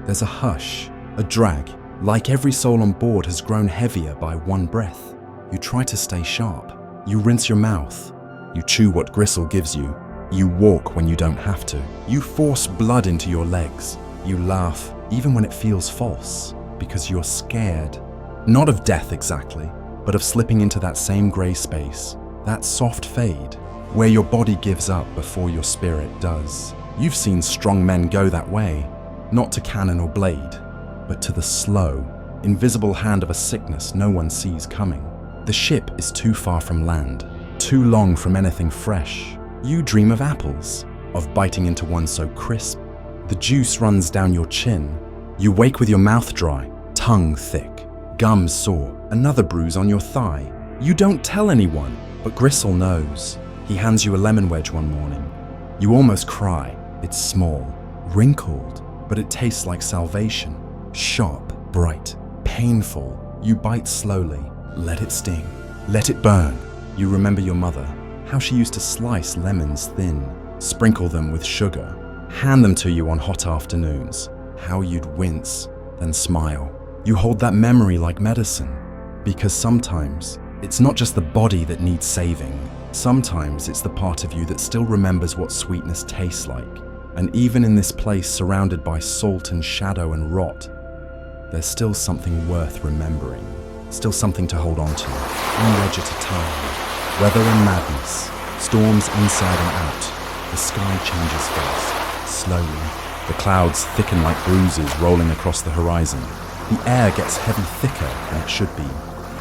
there's a hush, a drag, like every soul on board has grown heavier by one breath. You try to stay sharp. You rinse your mouth. You chew what Gristle gives you. You walk when you don't have to. You force blood into your legs. You laugh, even when it feels false, because you're scared. Not of death exactly, but of slipping into that same grey space, that soft fade, where your body gives up before your spirit does. You've seen strong men go that way, not to cannon or blade, but to the slow, invisible hand of a sickness no one sees coming. The ship is too far from land, too long from anything fresh. You dream of apples, of biting into one so crisp. The juice runs down your chin. You wake with your mouth dry, tongue thick, gums sore, another bruise on your thigh. You don't tell anyone, but Gristle knows. He hands you a lemon wedge one morning. You almost cry. It's small, wrinkled, but it tastes like salvation. Sharp, bright, painful. You bite slowly. Let it sting. Let it burn. You remember your mother, how she used to slice lemons thin, sprinkle them with sugar, hand them to you on hot afternoons. How you'd wince, then smile. You hold that memory like medicine. Because sometimes it's not just the body that needs saving. Sometimes it's the part of you that still remembers what sweetness tastes like. And even in this place surrounded by salt and shadow and rot, there's still something worth remembering. Still something to hold on to, one wedge at a time. Weather and madness, storms inside and out. The sky changes fast, slowly. The clouds thicken like bruises rolling across the horizon. The air gets heavy thicker than it should be.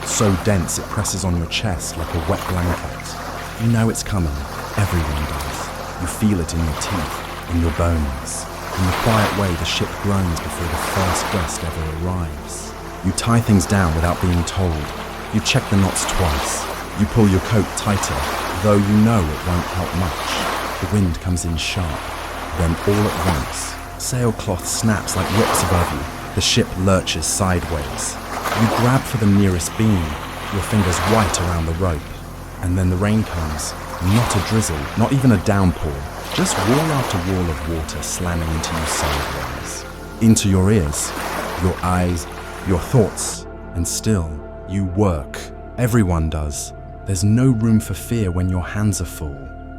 So dense it presses on your chest like a wet blanket. You know it's coming. Everyone does. You feel it in your teeth, in your bones. In the quiet way the ship groans before the first gust ever arrives. You tie things down without being told. You check the knots twice. You pull your coat tighter, though you know it won't help much. The wind comes in sharp. Then all at once, sailcloth snaps like whips above you. The ship lurches sideways. You grab for the nearest beam, your fingers white around the rope. And then the rain comes. Not a drizzle, not even a downpour. Just wall after wall of water slamming into you sideways. Into your ears, your eyes, your thoughts. And still, you work. Everyone does. There's no room for fear when your hands are full.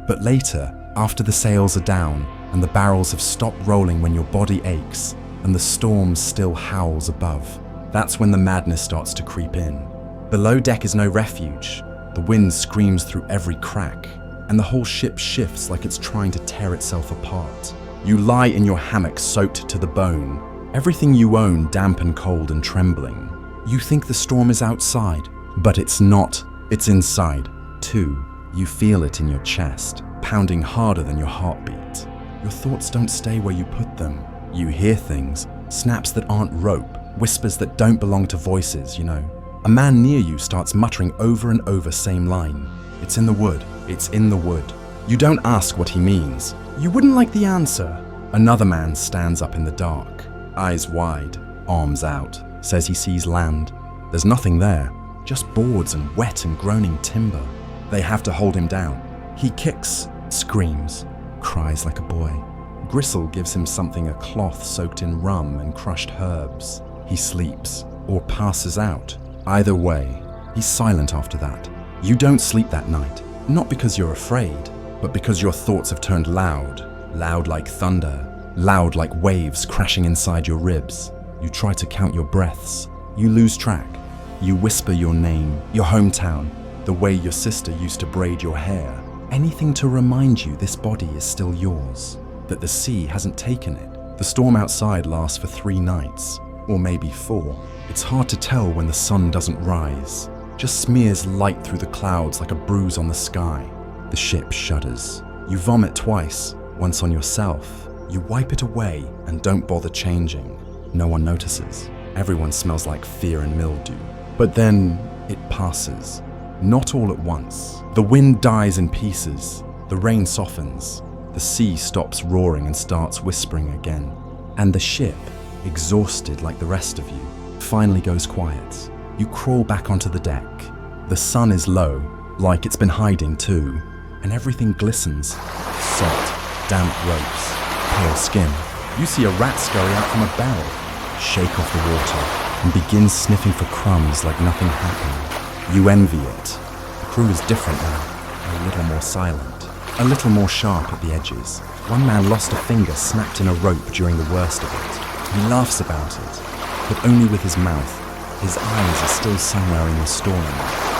But later, after the sails are down, and the barrels have stopped rolling when your body aches, and the storm still howls above, that's when the madness starts to creep in. Below deck is no refuge. The wind screams through every crack, and the whole ship shifts like it's trying to tear itself apart. You lie in your hammock soaked to the bone, everything you own damp and cold and trembling. You think the storm is outside, but it's not. It's inside, too. You feel it in your chest, pounding harder than your heartbeat. Your thoughts don't stay where you put them. You hear things, snaps that aren't rope, whispers that don't belong to voices, you know. A man near you starts muttering over and over same line. It's in the wood. It's in the wood. You don't ask what he means. You wouldn't like the answer. Another man stands up in the dark, eyes wide, arms out, says he sees land. There's nothing there, just boards and wet and groaning timber. They have to hold him down. He kicks, screams, cries like a boy. Gristle gives him something, a cloth soaked in rum and crushed herbs. He sleeps, or passes out. Either way, he's silent after that. You don't sleep that night, not because you're afraid, but because your thoughts have turned loud. Loud like thunder, loud like waves crashing inside your ribs. You try to count your breaths. You lose track. You whisper your name, your hometown, the way your sister used to braid your hair. Anything to remind you this body is still yours, that the sea hasn't taken it. The storm outside lasts for 3 nights, or maybe 4. It's hard to tell when the sun doesn't rise, just smears light through the clouds like a bruise on the sky. The ship shudders. You vomit twice, once on yourself. You wipe it away and don't bother changing. No one notices. Everyone smells like fear and mildew. But then it passes. Not all at once. The wind dies in pieces. The rain softens. The sea stops roaring and starts whispering again. And the ship, exhausted like the rest of you, finally goes quiet. You crawl back onto the deck. The sun is low, like it's been hiding too, and everything glistens. Salt, damp ropes, pale skin. You see a rat scurry out from a barrel, shake off the water, and begin sniffing for crumbs like nothing happened. You envy it. The crew is different now, a little more silent, a little more sharp at the edges. One man lost a finger snapped in a rope during the worst of it. He laughs about it, but only with his mouth. His eyes are still somewhere in the storm.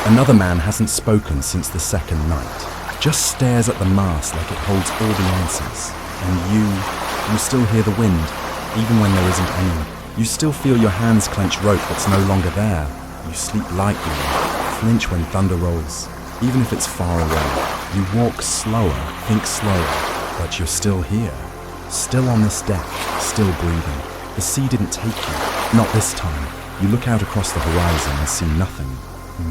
Another man hasn't spoken since the second night, just stares at the mast like it holds all the answers. And you still hear the wind, even when there isn't any. You still feel your hands clench rope that's no longer there. You sleep lightly, flinch when thunder rolls, even if it's far away. You walk slower, think slower, but you're still here. Still on this deck, still breathing. The sea didn't take you, not this time. You look out across the horizon and see nothing.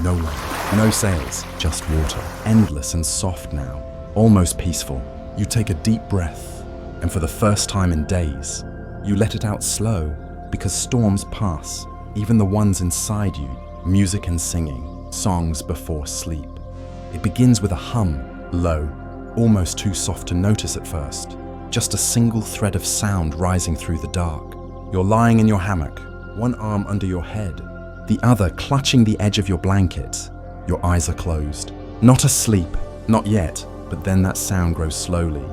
No land, no sails, just water. Endless and soft now, almost peaceful. You take a deep breath, and for the first time in days, you let it out slow, because storms pass, even the ones inside you. Music and singing, songs before sleep. It begins with a hum, low, almost too soft to notice at first. Just a single thread of sound rising through the dark. You're lying in your hammock, one arm under your head, the other clutching the edge of your blanket. Your eyes are closed. Not asleep, not yet, but then that sound grows slowly,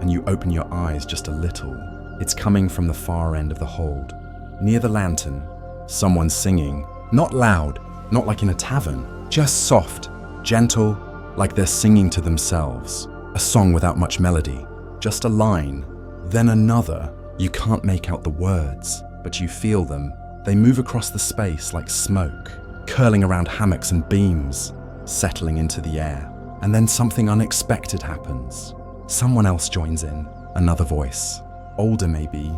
and you open your eyes just a little. It's coming from the far end of the hold. Near the lantern, someone's singing. Not loud, not like in a tavern, just soft, gentle, like they're singing to themselves. A song without much melody, just a line, then another. You can't make out the words, but you feel them. They move across the space like smoke, curling around hammocks and beams, settling into the air. And then something unexpected happens. Someone else joins in, another voice, older maybe,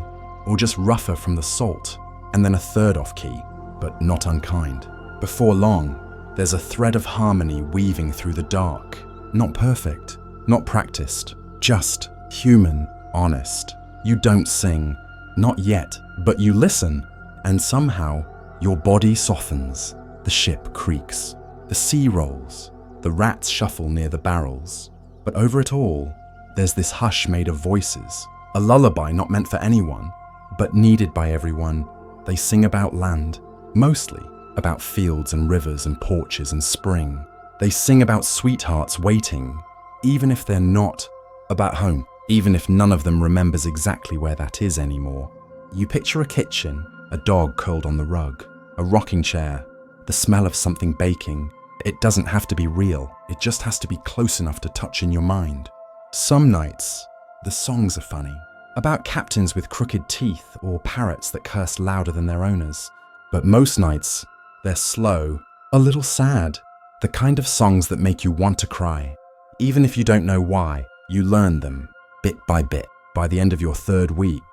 or just rougher from the salt, and then a third off key, but not unkind. Before long, there's a thread of harmony weaving through the dark. Not perfect, not practiced, just human, honest. You don't sing, not yet, but you listen, and somehow your body softens. The ship creaks, the sea rolls, the rats shuffle near the barrels. But over it all, there's this hush made of voices, a lullaby not meant for anyone, but needed by everyone. They sing about land, mostly about fields and rivers and porches and spring. They sing about sweethearts waiting, even if they're not, about home, even if none of them remembers exactly where that is anymore. You picture a kitchen, a dog curled on the rug, a rocking chair, the smell of something baking. It doesn't have to be real, it just has to be close enough to touch in your mind. Some nights, the songs are funny, about captains with crooked teeth or parrots that curse louder than their owners. But most nights, they're slow, a little sad, the kind of songs that make you want to cry. Even if you don't know why, you learn them, bit by bit. By the end of your third week,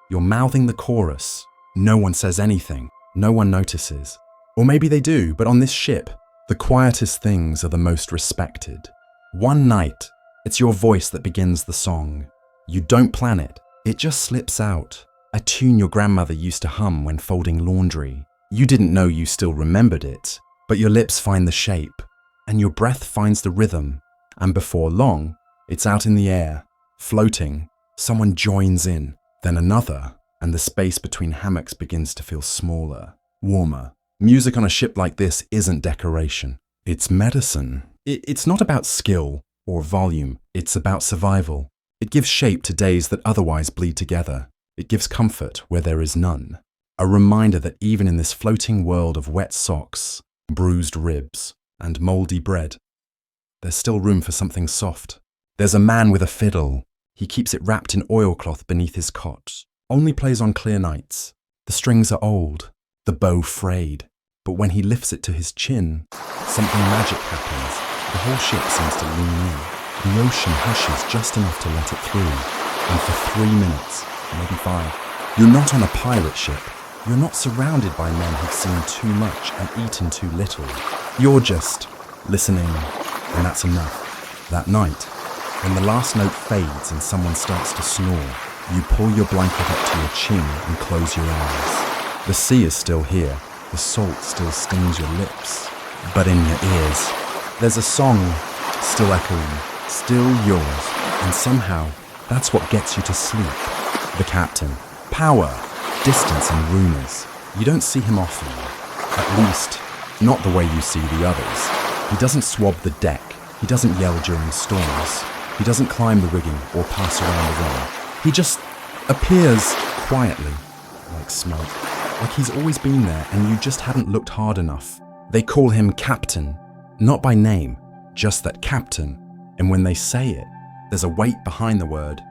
you're mouthing the chorus. No one says anything, no one notices. Or maybe they do, but on this ship, the quietest things are the most respected. One night, it's your voice that begins the song. You don't plan it, it just slips out. A tune your grandmother used to hum when folding laundry. You didn't know you still remembered it, but your lips find the shape, and your breath finds the rhythm, and before long, it's out in the air, floating. Someone joins in, then another, and the space between hammocks begins to feel smaller, warmer. Music on a ship like this isn't decoration, it's medicine. It's not about skill or volume, it's about survival. It gives shape to days that otherwise bleed together. It gives comfort where there is none. A reminder that even in this floating world of wet socks, bruised ribs, and mouldy bread, there's still room for something soft. There's a man with a fiddle. He keeps it wrapped in oilcloth beneath his cot, only plays on clear nights. The strings are old, the bow frayed, but when he lifts it to his chin, something magic happens. The whole ship seems to lean in. The ocean hushes just enough to let it through, and for 3 minutes, maybe 5, you're not on a pirate ship. You're not surrounded by men who've seen too much and eaten too little. You're just listening, and that's enough. That night, when the last note fades and someone starts to snore, you pull your blanket up to your chin and close your eyes. The sea is still here, the salt still stings your lips, but in your ears, there's a song still echoing, still yours, and somehow that's what gets you to sleep. The captain, power, distance and rumours. You don't see him often, at least not the way you see the others. He doesn't swab the deck, he doesn't yell during storms, he doesn't climb the rigging or pass around the room. He just appears quietly, like smoke, like he's always been there and you just hadn't looked hard enough. They call him Captain, not by name, just that Captain. And when they say it, there's a weight behind the word.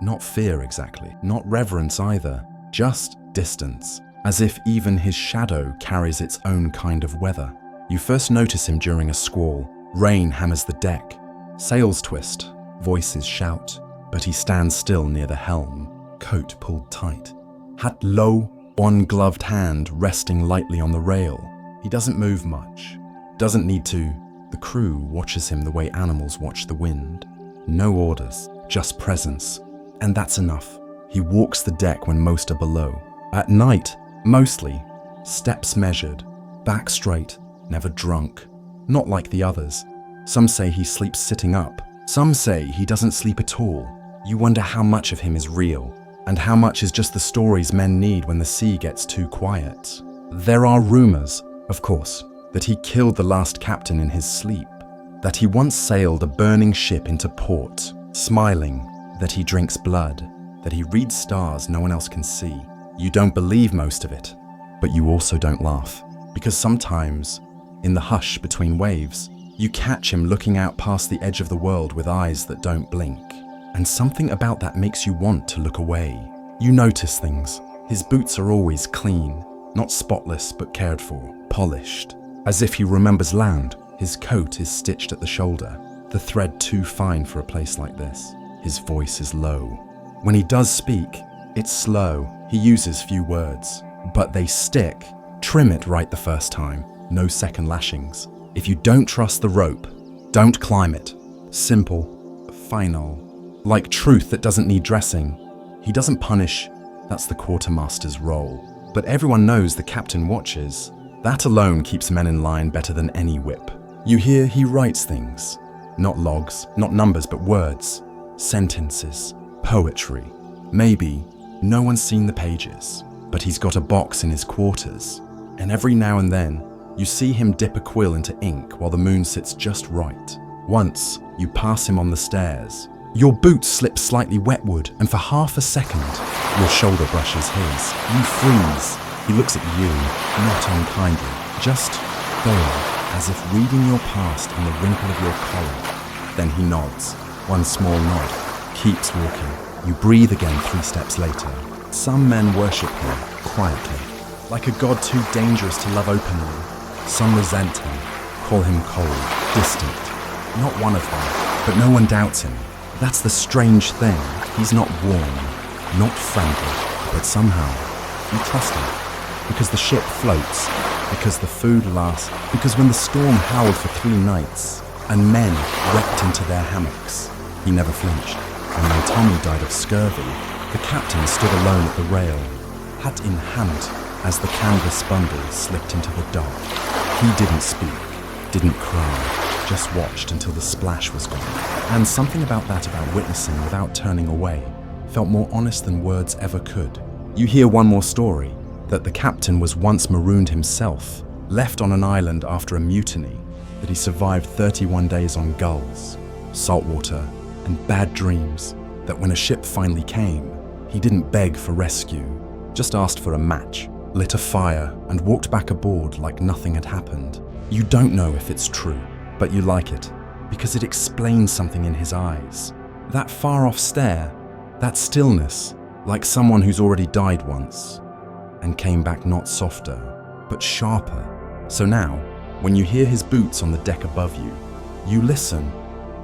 Not fear exactly, not reverence either, just distance, as if even his shadow carries its own kind of weather. You first notice him during a squall. Rain hammers the deck, sails twist, voices shout, but he stands still near the helm, coat pulled tight, hat low, one gloved hand resting lightly on the rail. He doesn't move much, doesn't need to. The crew watches him the way animals watch the wind. No orders, just presence, and that's enough. He walks the deck when most are below. At night, mostly, steps measured, back straight, never drunk. Not like the others. Some say he sleeps sitting up. Some say he doesn't sleep at all. You wonder how much of him is real, and how much is just the stories men need when the sea gets too quiet. There are rumors, of course, that he killed the last captain in his sleep, that he once sailed a burning ship into port, smiling, that he drinks blood, that he reads stars no one else can see. You don't believe most of it, but you also don't laugh, because sometimes, in the hush between waves, you catch him looking out past the edge of the world with eyes that don't blink, and something about that makes you want to look away. You notice things. His boots are always clean, not spotless but cared for, polished. As if he remembers land, his coat is stitched at the shoulder, the thread too fine for a place like this. His voice is low. When he does speak, it's slow. He uses few words, but they stick. Trim it right the first time, no second lashings. If you don't trust the rope, don't climb it. Simple, final, like truth that doesn't need dressing. He doesn't punish, that's the quartermaster's role. But everyone knows the captain watches. That alone keeps men in line better than any whip. You hear he writes things, not logs, not numbers, but words, sentences, poetry. Maybe no one's seen the pages, but he's got a box in his quarters, and every now and then you see him dip a quill into ink while the moon sits just right. Once you pass him on the stairs. Your boot slips slightly wetward, and for half a second, your shoulder brushes his. You freeze. He looks at you, not unkindly, just there, as if reading your past in the wrinkle of your collar. Then he nods, one small nod, keeps walking. You breathe again 3 steps later. Some men worship him, quietly, like a god too dangerous to love openly. Some resent him, call him cold, distant. Not one of them, but no one doubts him. That's the strange thing. He's not warm, not friendly, but somehow you trust him. Because the ship floats, because the food lasts, because when the storm howled for 3 nights and men wept into their hammocks, he never flinched. And when Tommy died of scurvy, the captain stood alone at the rail, hat in hand, as the canvas bundle slipped into the dock. He didn't speak, didn't cry, just watched until the splash was gone. And something about that, about witnessing without turning away, felt more honest than words ever could. You hear one more story, that the captain was once marooned himself, left on an island after a mutiny, that he survived 31 days on gulls, saltwater, and bad dreams, that when a ship finally came, he didn't beg for rescue, just asked for a match, lit a fire, and walked back aboard like nothing had happened. You don't know if it's true, but you like it, because it explains something in his eyes. That far-off stare, that stillness, like someone who's already died once, and came back not softer, but sharper. So now, when you hear his boots on the deck above you, you listen,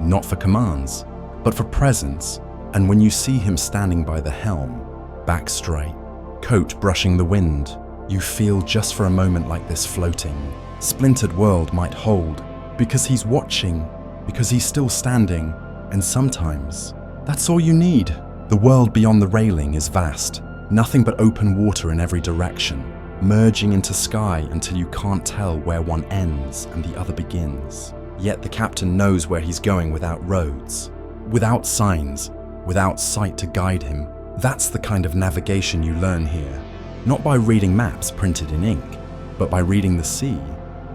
not for commands, but for presence. And when you see him standing by the helm, back straight, coat brushing the wind, you feel just for a moment like this floating, splintered world might hold, because he's watching, because he's still standing, and sometimes that's all you need. The world beyond the railing is vast, nothing but open water in every direction, merging into sky until you can't tell where one ends and the other begins. Yet the captain knows where he's going without roads, without signs, without sight to guide him. That's the kind of navigation you learn here, not by reading maps printed in ink, but by reading the sea,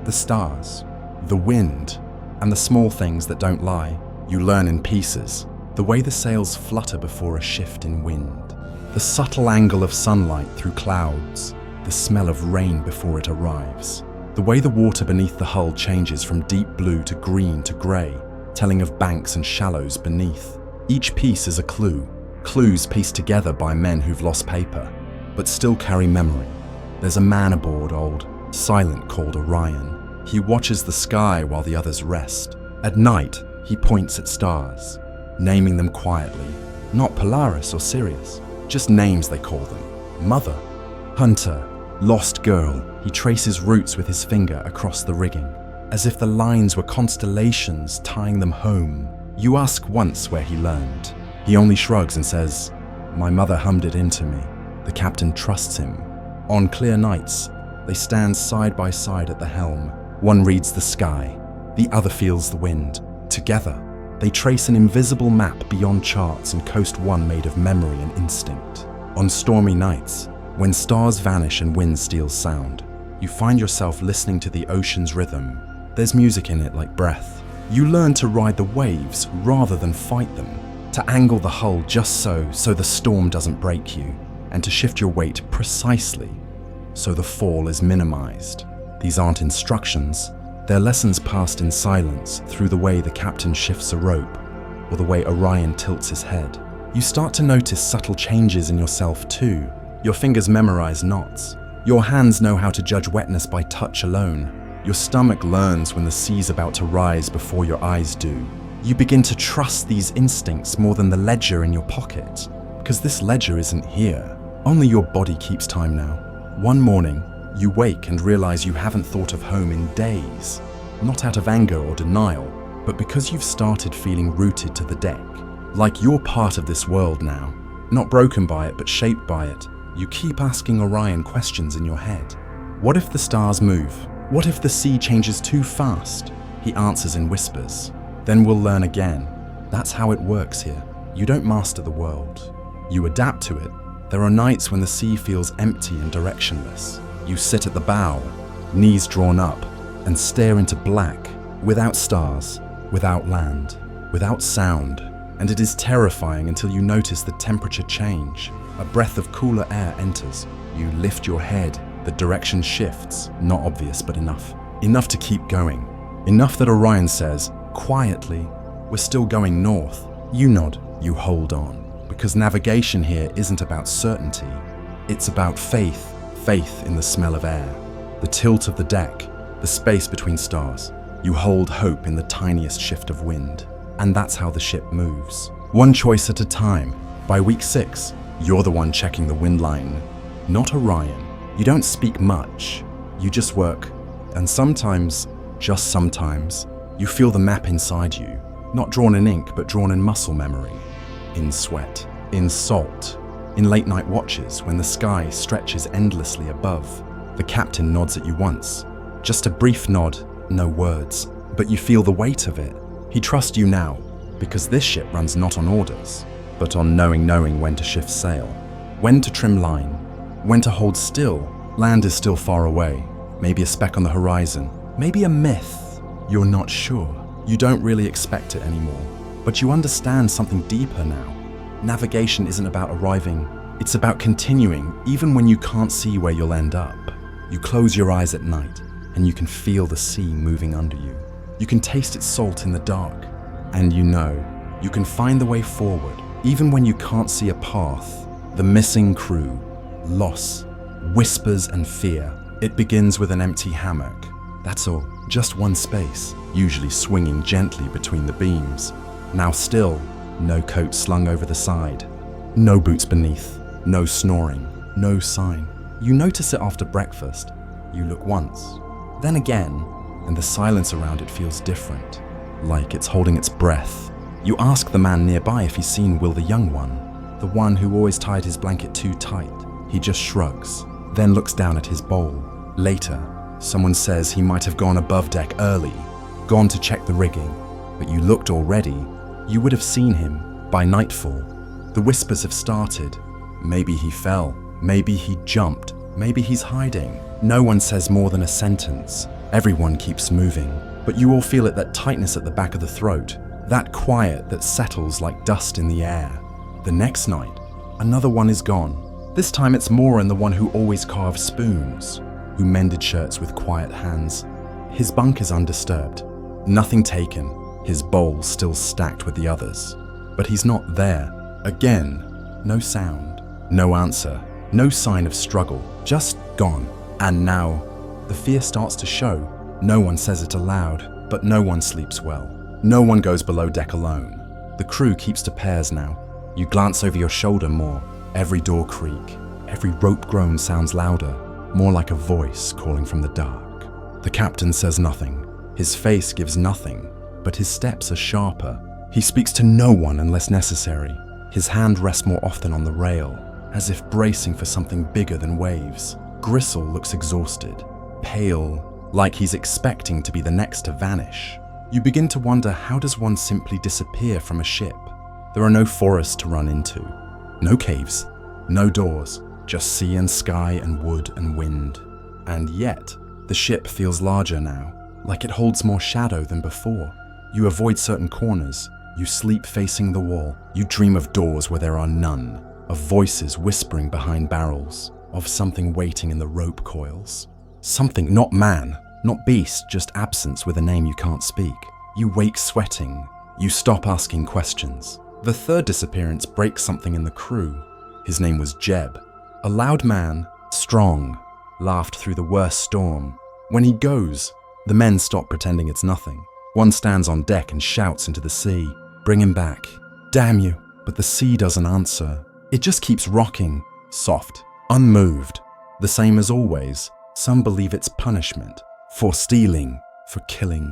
the stars, the wind, and the small things that don't lie. You learn in pieces, the way the sails flutter before a shift in wind, the subtle angle of sunlight through clouds, the smell of rain before it arrives, the way the water beneath the hull changes from deep blue to green to grey, telling of banks and shallows beneath. Each piece is a clue, clues pieced together by men who've lost paper, but still carry memory. There's a man aboard, old, silent, called Orion. He watches the sky while the others rest. At night, he points at stars, naming them quietly, not Polaris or Sirius, just names they call them. Mother, hunter, lost girl. He traces routes with his finger across the rigging, as if the lines were constellations tying them home. You ask once where he learned. He only shrugs and says, "My mother hummed it into me." The captain trusts him. On clear nights, they stand side by side at the helm. One reads the sky, the other feels the wind. Together, they trace an invisible map beyond charts and coast one made of memory and instinct. On stormy nights, when stars vanish and wind steals sound, You find yourself listening to the ocean's rhythm. There's music in it like breath. You learn to ride the waves rather than fight them, to angle the hull just so the storm doesn't break you, and to shift your weight precisely so the fall is minimized. These aren't instructions, they're lessons passed in silence through the way the captain shifts a rope or the way Orion tilts his head. You start to notice subtle changes in yourself too. Your fingers memorize knots. Your hands know how to judge wetness by touch alone. Your stomach learns when the sea's about to rise before your eyes do. You begin to trust these instincts more than the ledger in your pocket, because this ledger isn't here. Only your body keeps time now. One morning, you wake and realize you haven't thought of home in days, not out of anger or denial, but because you've started feeling rooted to the deck, like you're part of this world now, not broken by it but shaped by it. You keep asking Orion questions in your head. What if the stars move? What if the sea changes too fast? He answers in whispers. Then we'll learn again. That's how it works here. You don't master the world. You adapt to it. There are nights when the sea feels empty and directionless. You sit at the bow, knees drawn up, and stare into black, without stars, without land, without sound. And it is terrifying until you notice the temperature change. A breath of cooler air enters. You lift your head. The direction shifts. Not obvious, but enough. Enough to keep going. Enough that Orion says, quietly, "We're still going north." You nod. You hold on. Because navigation here isn't about certainty. It's about faith. Faith in the smell of air, the tilt of the deck, the space between stars. You hold hope in the tiniest shift of wind. And that's how the ship moves. One choice at a time. By week 6, you're the one checking the wind line, not Orion. You don't speak much. You just work. And sometimes, just sometimes, you feel the map inside you. Not drawn in ink, but drawn in muscle memory. In sweat, in salt, in late night watches when the sky stretches endlessly above. The captain nods at you once. Just a brief nod, no words, but you feel the weight of it. He trusts you now, because this ship runs not on orders, but on knowing when to shift sail, when to trim line, when to hold still. Land is still far away, maybe a speck on the horizon, maybe a myth. You're not sure. You don't really expect it anymore, but you understand something deeper now. Navigation isn't about arriving, it's about continuing, even when you can't see where you'll end up. You close your eyes at night, and you can feel the sea moving under you. You can taste its salt in the dark, and you know you can find the way forward, even when you can't see a path. The missing crew, loss, whispers and fear. It begins with an empty hammock. That's all, just one space, usually swinging gently between the beams. Now still, no coat slung over the side, no boots beneath, no snoring, no sign. You notice it after breakfast. You look once, then again, and the silence around it feels different, like it's holding its breath. You ask the man nearby if he's seen Will the young one, the one who always tied his blanket too tight. He just shrugs, then looks down at his bowl. Later, someone says he might have gone above deck early, gone to check the rigging, but you looked already. You would have seen him by nightfall. The whispers have started. Maybe he fell, maybe he jumped, maybe he's hiding. No one says more than a sentence. Everyone keeps moving, but you all feel it, that tightness at the back of the throat, that quiet that settles like dust in the air. The next night, another one is gone. This time it's Moran, the one who always carved spoons, who mended shirts with quiet hands. His bunk is undisturbed, nothing taken, his bowl still stacked with the others. But he's not there. Again, no sound, no answer, no sign of struggle, just gone. And now, the fear starts to show. No one says it aloud, but no one sleeps well. No one goes below deck alone. The crew keeps to pairs now. You glance over your shoulder more. Every door creak, every rope groan sounds louder, more like a voice calling from the dark. The captain says nothing. His face gives nothing, but his steps are sharper. He speaks to no one unless necessary. His hand rests more often on the rail, as if bracing for something bigger than waves. Gristle looks exhausted, pale, like he's expecting to be the next to vanish. You begin to wonder, how does one simply disappear from a ship? There are no forests to run into, no caves, no doors, just sea and sky and wood and wind. And yet, the ship feels larger now, like it holds more shadow than before. You avoid certain corners, you sleep facing the wall, you dream of doors where there are none, of voices whispering behind barrels, of something waiting in the rope coils. Something, not man, not beast, just absence with a name you can't speak. You wake sweating, you stop asking questions. The third disappearance breaks something in the crew. His name was Jeb. A loud man, strong, laughed through the worst storm. When he goes, the men stop pretending it's nothing. One stands on deck and shouts into the sea, "Bring him back. Damn you." But the sea doesn't answer. It just keeps rocking, soft, unmoved. The same as always. Some believe it's punishment. For stealing, for killing,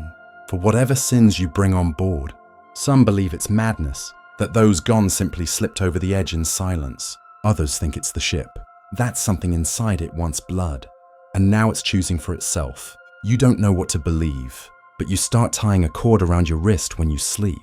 for whatever sins you bring on board. Some believe it's madness, that those gone simply slipped over the edge in silence. Others think it's the ship. That something inside it wants blood, and now it's choosing for itself. You don't know what to believe, but you start tying a cord around your wrist when you sleep,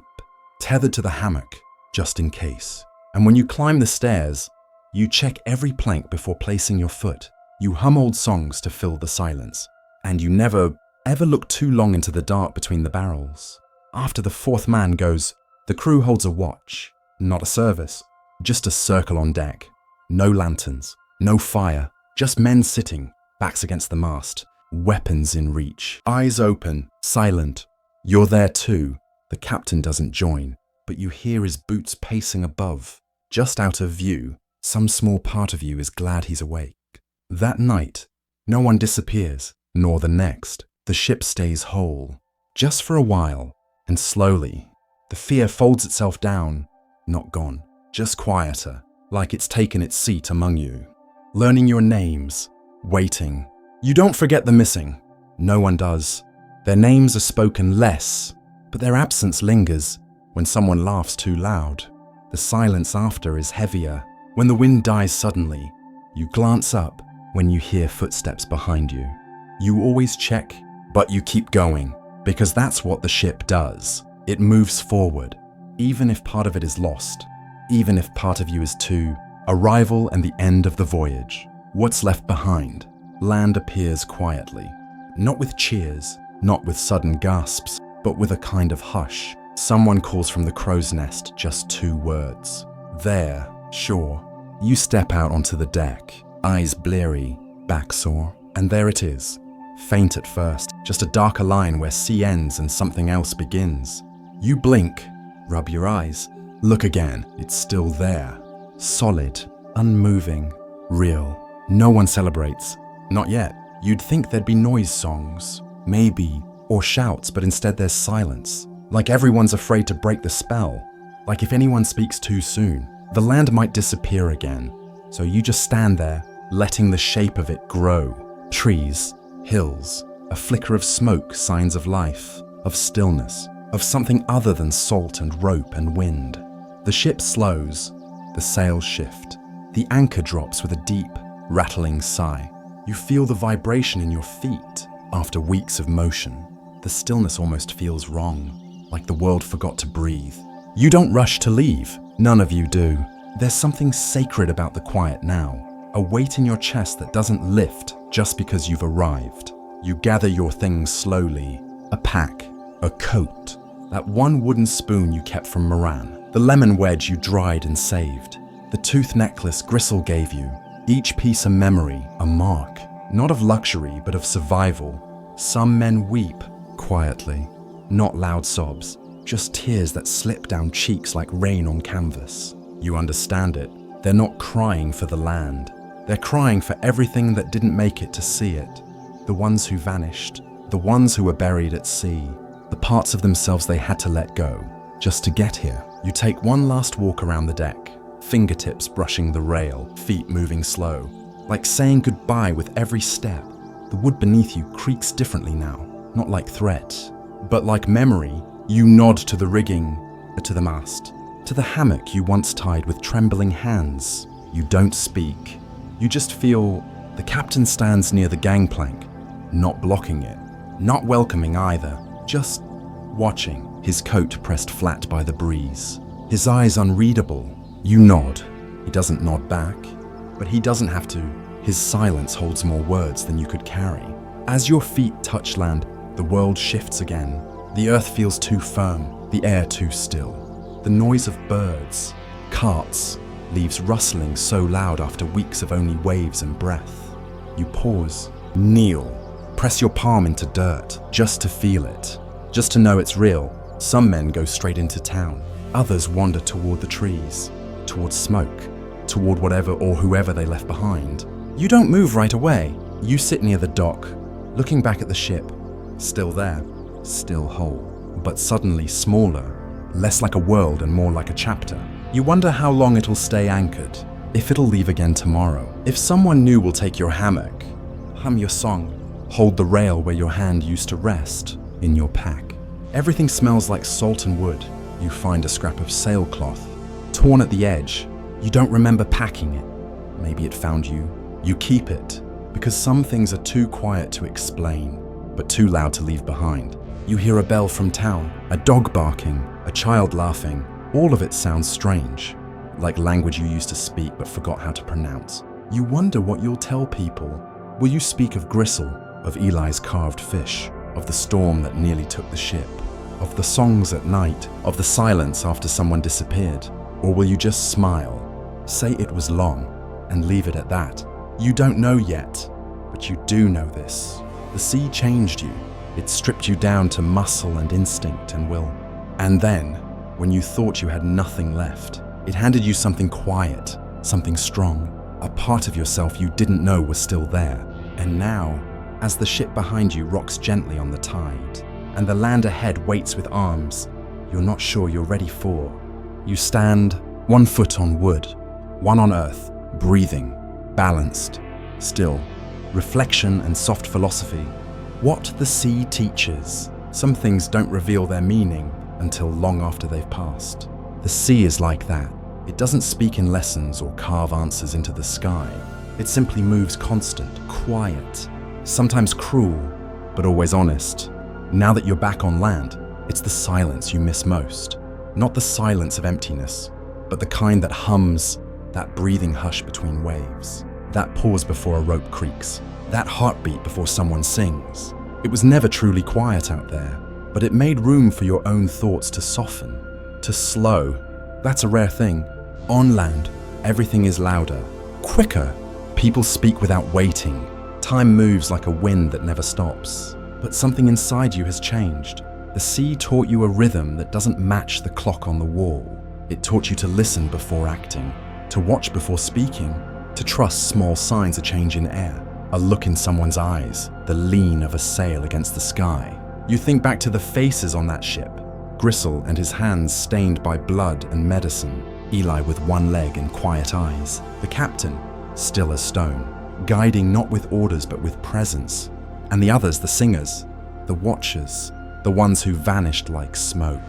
tethered to the hammock, just in case. And when you climb the stairs, you check every plank before placing your foot. You hum old songs to fill the silence, and you never, ever look too long into the dark between the barrels. After the fourth man goes, the crew holds a watch, not a service, just a circle on deck. No lanterns, no fire, just men sitting, backs against the mast, weapons in reach, eyes open, silent. You're there too. The captain doesn't join, but you hear his boots pacing above. Just out of view, some small part of you is glad he's awake. That night, no one disappears, nor the next. The ship stays whole, just for a while, and slowly, the fear folds itself down, not gone, just quieter, like it's taken its seat among you. Learning your names, waiting. You don't forget the missing. No one does. Their names are spoken less, but their absence lingers when someone laughs too loud. The silence after is heavier. When the wind dies suddenly, you glance up when you hear footsteps behind you. You always check, but you keep going, because that's what the ship does. It moves forward, even if part of it is lost, even if part of you is too. Arrival and the end of the voyage. What's left behind? Land appears quietly, not with cheers, not with sudden gasps, but with a kind of hush. Someone calls from the crow's nest just 2 words. There, sure. You step out onto the deck, eyes bleary, back sore, and there it is. Faint at first, just a darker line where sea ends and something else begins. You blink, rub your eyes, look again. It's still there. Solid, unmoving, real. No one celebrates. Not yet. You'd think there'd be noise songs, maybe, or shouts, but instead there's silence. Like everyone's afraid to break the spell. Like if anyone speaks too soon, the land might disappear again. So you just stand there, letting the shape of it grow. Trees, hills, a flicker of smoke, signs of life, of stillness, of something other than salt and rope and wind. The ship slows, the sails shift. The anchor drops with a deep, rattling sigh. You feel the vibration in your feet after weeks of motion. The stillness almost feels wrong, like the world forgot to breathe. You don't rush to leave. None of you do. There's something sacred about the quiet now, a weight in your chest that doesn't lift just because you've arrived. You gather your things slowly, a pack, a coat, that one wooden spoon you kept from Moran, the lemon wedge you dried and saved, the tooth necklace Gristle gave you, each piece a memory, a mark, not of luxury but of survival. Some men weep quietly, not loud sobs, just tears that slip down cheeks like rain on canvas. You understand it. They're not crying for the land. They're crying for everything that didn't make it to see it. The ones who vanished, the ones who were buried at sea, the parts of themselves they had to let go, just to get here. You take one last walk around the deck, fingertips brushing the rail, feet moving slow, like saying goodbye with every step. The wood beneath you creaks differently now, not like threat, but like memory. You nod to the rigging, to the mast, to the hammock you once tied with trembling hands. You don't speak. You just feel. The captain stands near the gangplank, not blocking it, not welcoming either, just watching, his coat pressed flat by the breeze, his eyes unreadable. You nod. He doesn't nod back, but he doesn't have to. His silence holds more words than you could carry. As your feet touch land, the world shifts again. The earth feels too firm, the air too still. The noise of birds, carts, leaves rustling so loud after weeks of only waves and breath. You pause, kneel, press your palm into dirt, just to feel it, just to know it's real. Some men go straight into town. Others wander toward the trees, toward smoke, toward whatever or whoever they left behind. You don't move right away. You sit near the dock, looking back at the ship, still there, still whole, but suddenly smaller, less like a world and more like a chapter. You wonder how long it'll stay anchored, if it'll leave again tomorrow, if someone new will take your hammock, hum your song, hold the rail where your hand used to rest, in your pack. Everything smells like salt and wood. You find a scrap of sailcloth, torn at the edge. You don't remember packing it. Maybe it found you. You keep it, because some things are too quiet to explain, but too loud to leave behind. You hear a bell from town, a dog barking, a child laughing. All of it sounds strange, like language you used to speak but forgot how to pronounce. You wonder what you'll tell people. Will you speak of Gristle, of Eli's carved fish, of the storm that nearly took the ship, of the songs at night, of the silence after someone disappeared? Or will you just smile, say it was long, and leave it at that? You don't know yet, but you do know this. The sea changed you. It stripped you down to muscle and instinct and will. And then, when you thought you had nothing left, it handed you something quiet, something strong, a part of yourself you didn't know was still there. And now, as the ship behind you rocks gently on the tide, and the land ahead waits with arms you're not sure you're ready for, you stand, one foot on wood, one on earth, breathing, balanced, still, reflection and soft philosophy. What the sea teaches. Some things don't reveal their meaning until long after they've passed. The sea is like that. It doesn't speak in lessons or carve answers into the sky. It simply moves constant, quiet, sometimes cruel, but always honest. Now that you're back on land, it's the silence you miss most. Not the silence of emptiness, but the kind that hums, that breathing hush between waves, that pause before a rope creaks, that heartbeat before someone sings. It was never truly quiet out there, but it made room for your own thoughts to soften, to slow. That's a rare thing. On land, everything is louder, quicker. People speak without waiting. Time moves like a wind that never stops. But something inside you has changed. The sea taught you a rhythm that doesn't match the clock on the wall. It taught you to listen before acting, to watch before speaking, to trust small signs of change in air, a look in someone's eyes, the lean of a sail against the sky. You think back to the faces on that ship, Gristle and his hands stained by blood and medicine, Eli with one leg and quiet eyes, the captain, still as stone, guiding not with orders but with presence, and the others, the singers, the watchers, the ones who vanished like smoke.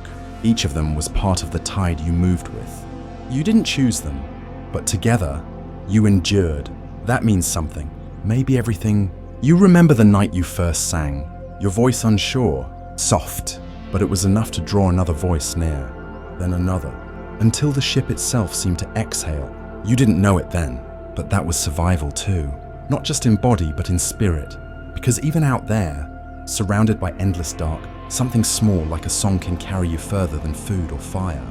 Each of them was part of the tide you moved with. You didn't choose them, but together, you endured. That means something. Maybe everything. You remember the night you first sang, your voice unsure, soft, but it was enough to draw another voice near, then another, until the ship itself seemed to exhale. You didn't know it then, but that was survival too. Not just in body, but in spirit. Because even out there, surrounded by endless dark, something small like a song can carry you further than food or fire.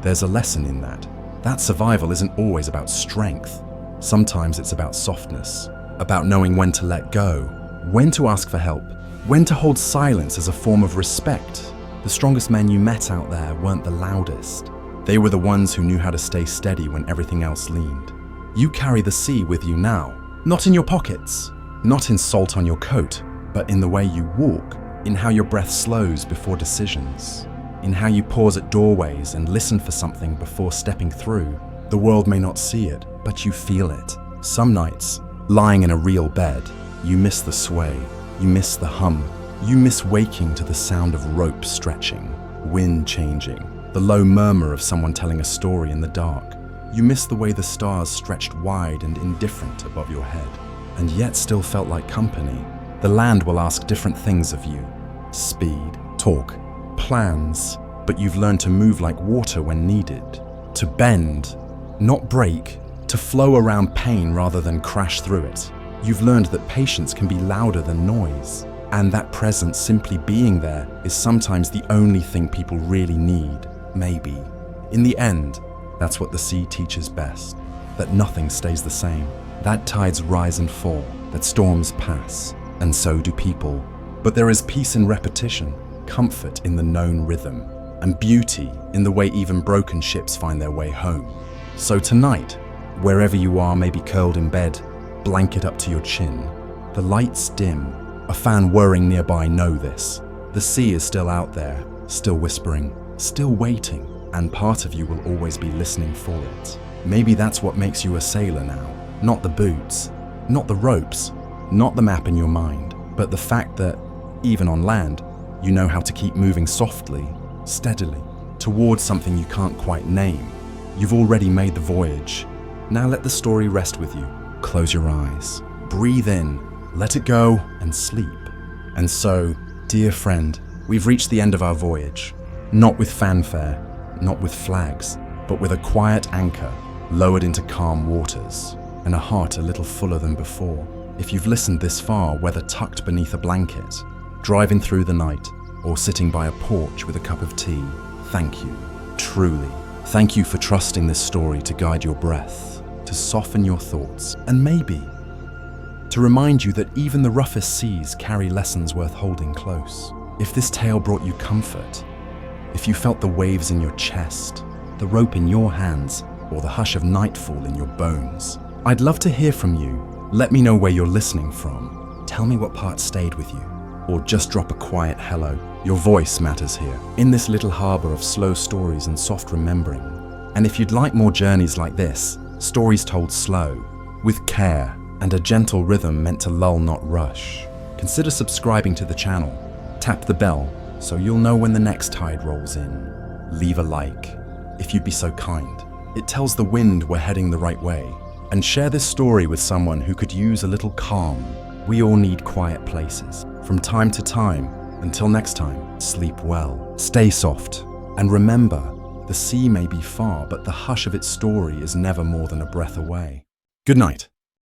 There's a lesson in that. That survival isn't always about strength. Sometimes it's about softness, about knowing when to let go, when to ask for help, when to hold silence as a form of respect. The strongest men you met out there weren't the loudest. They were the ones who knew how to stay steady when everything else leaned. You carry the sea with you now, not in your pockets, not in salt on your coat, but in the way you walk, in how your breath slows before decisions, in how you pause at doorways and listen for something before stepping through. The world may not see it, but you feel it. Some nights, lying in a real bed, you miss the sway, you miss the hum, you miss waking to the sound of rope stretching, wind changing, the low murmur of someone telling a story in the dark. You miss the way the stars stretched wide and indifferent above your head, and yet still felt like company. The land will ask different things of you. Speed, talk, plans, but you've learned to move like water when needed. To bend, not break, to flow around pain rather than crash through it. You've learned that patience can be louder than noise, and that presence, simply being there, is sometimes the only thing people really need, maybe. In the end, that's what the sea teaches best, that nothing stays the same, that tides rise and fall, that storms pass, and so do people. But there is peace in repetition, comfort in the known rhythm, and beauty in the way even broken ships find their way home. So tonight, wherever you are, maybe curled in bed, blanket up to your chin, the lights dim, a fan whirring nearby, know this. The sea is still out there, still whispering, still waiting, and part of you will always be listening for it. Maybe that's what makes you a sailor now. Not the boots, not the ropes, not the map in your mind, but the fact that, even on land, you know how to keep moving softly, steadily, towards something you can't quite name. You've already made the voyage. Now let the story rest with you. Close your eyes, breathe in, let it go, and sleep. And so, dear friend, we've reached the end of our voyage. Not with fanfare, not with flags, but with a quiet anchor, lowered into calm waters, and a heart a little fuller than before. If you've listened this far, whether tucked beneath a blanket, driving through the night, or sitting by a porch with a cup of tea, thank you, truly. Thank you for trusting this story to guide your breath, to soften your thoughts, and maybe to remind you that even the roughest seas carry lessons worth holding close. If this tale brought you comfort, if you felt the waves in your chest, the rope in your hands, or the hush of nightfall in your bones, I'd love to hear from you. Let me know where you're listening from. Tell me what part stayed with you, or just drop a quiet hello. Your voice matters here, in this little harbor of slow stories and soft remembering. And if you'd like more journeys like this, stories told slow, with care, and a gentle rhythm meant to lull, not rush, consider subscribing to the channel. Tap the bell so you'll know when the next tide rolls in. Leave a like, if you'd be so kind. It tells the wind we're heading the right way. And share this story with someone who could use a little calm. We all need quiet places, from time to time. Until next time, sleep well, stay soft, and remember, the sea may be far, but the hush of its story is never more than a breath away. Good night.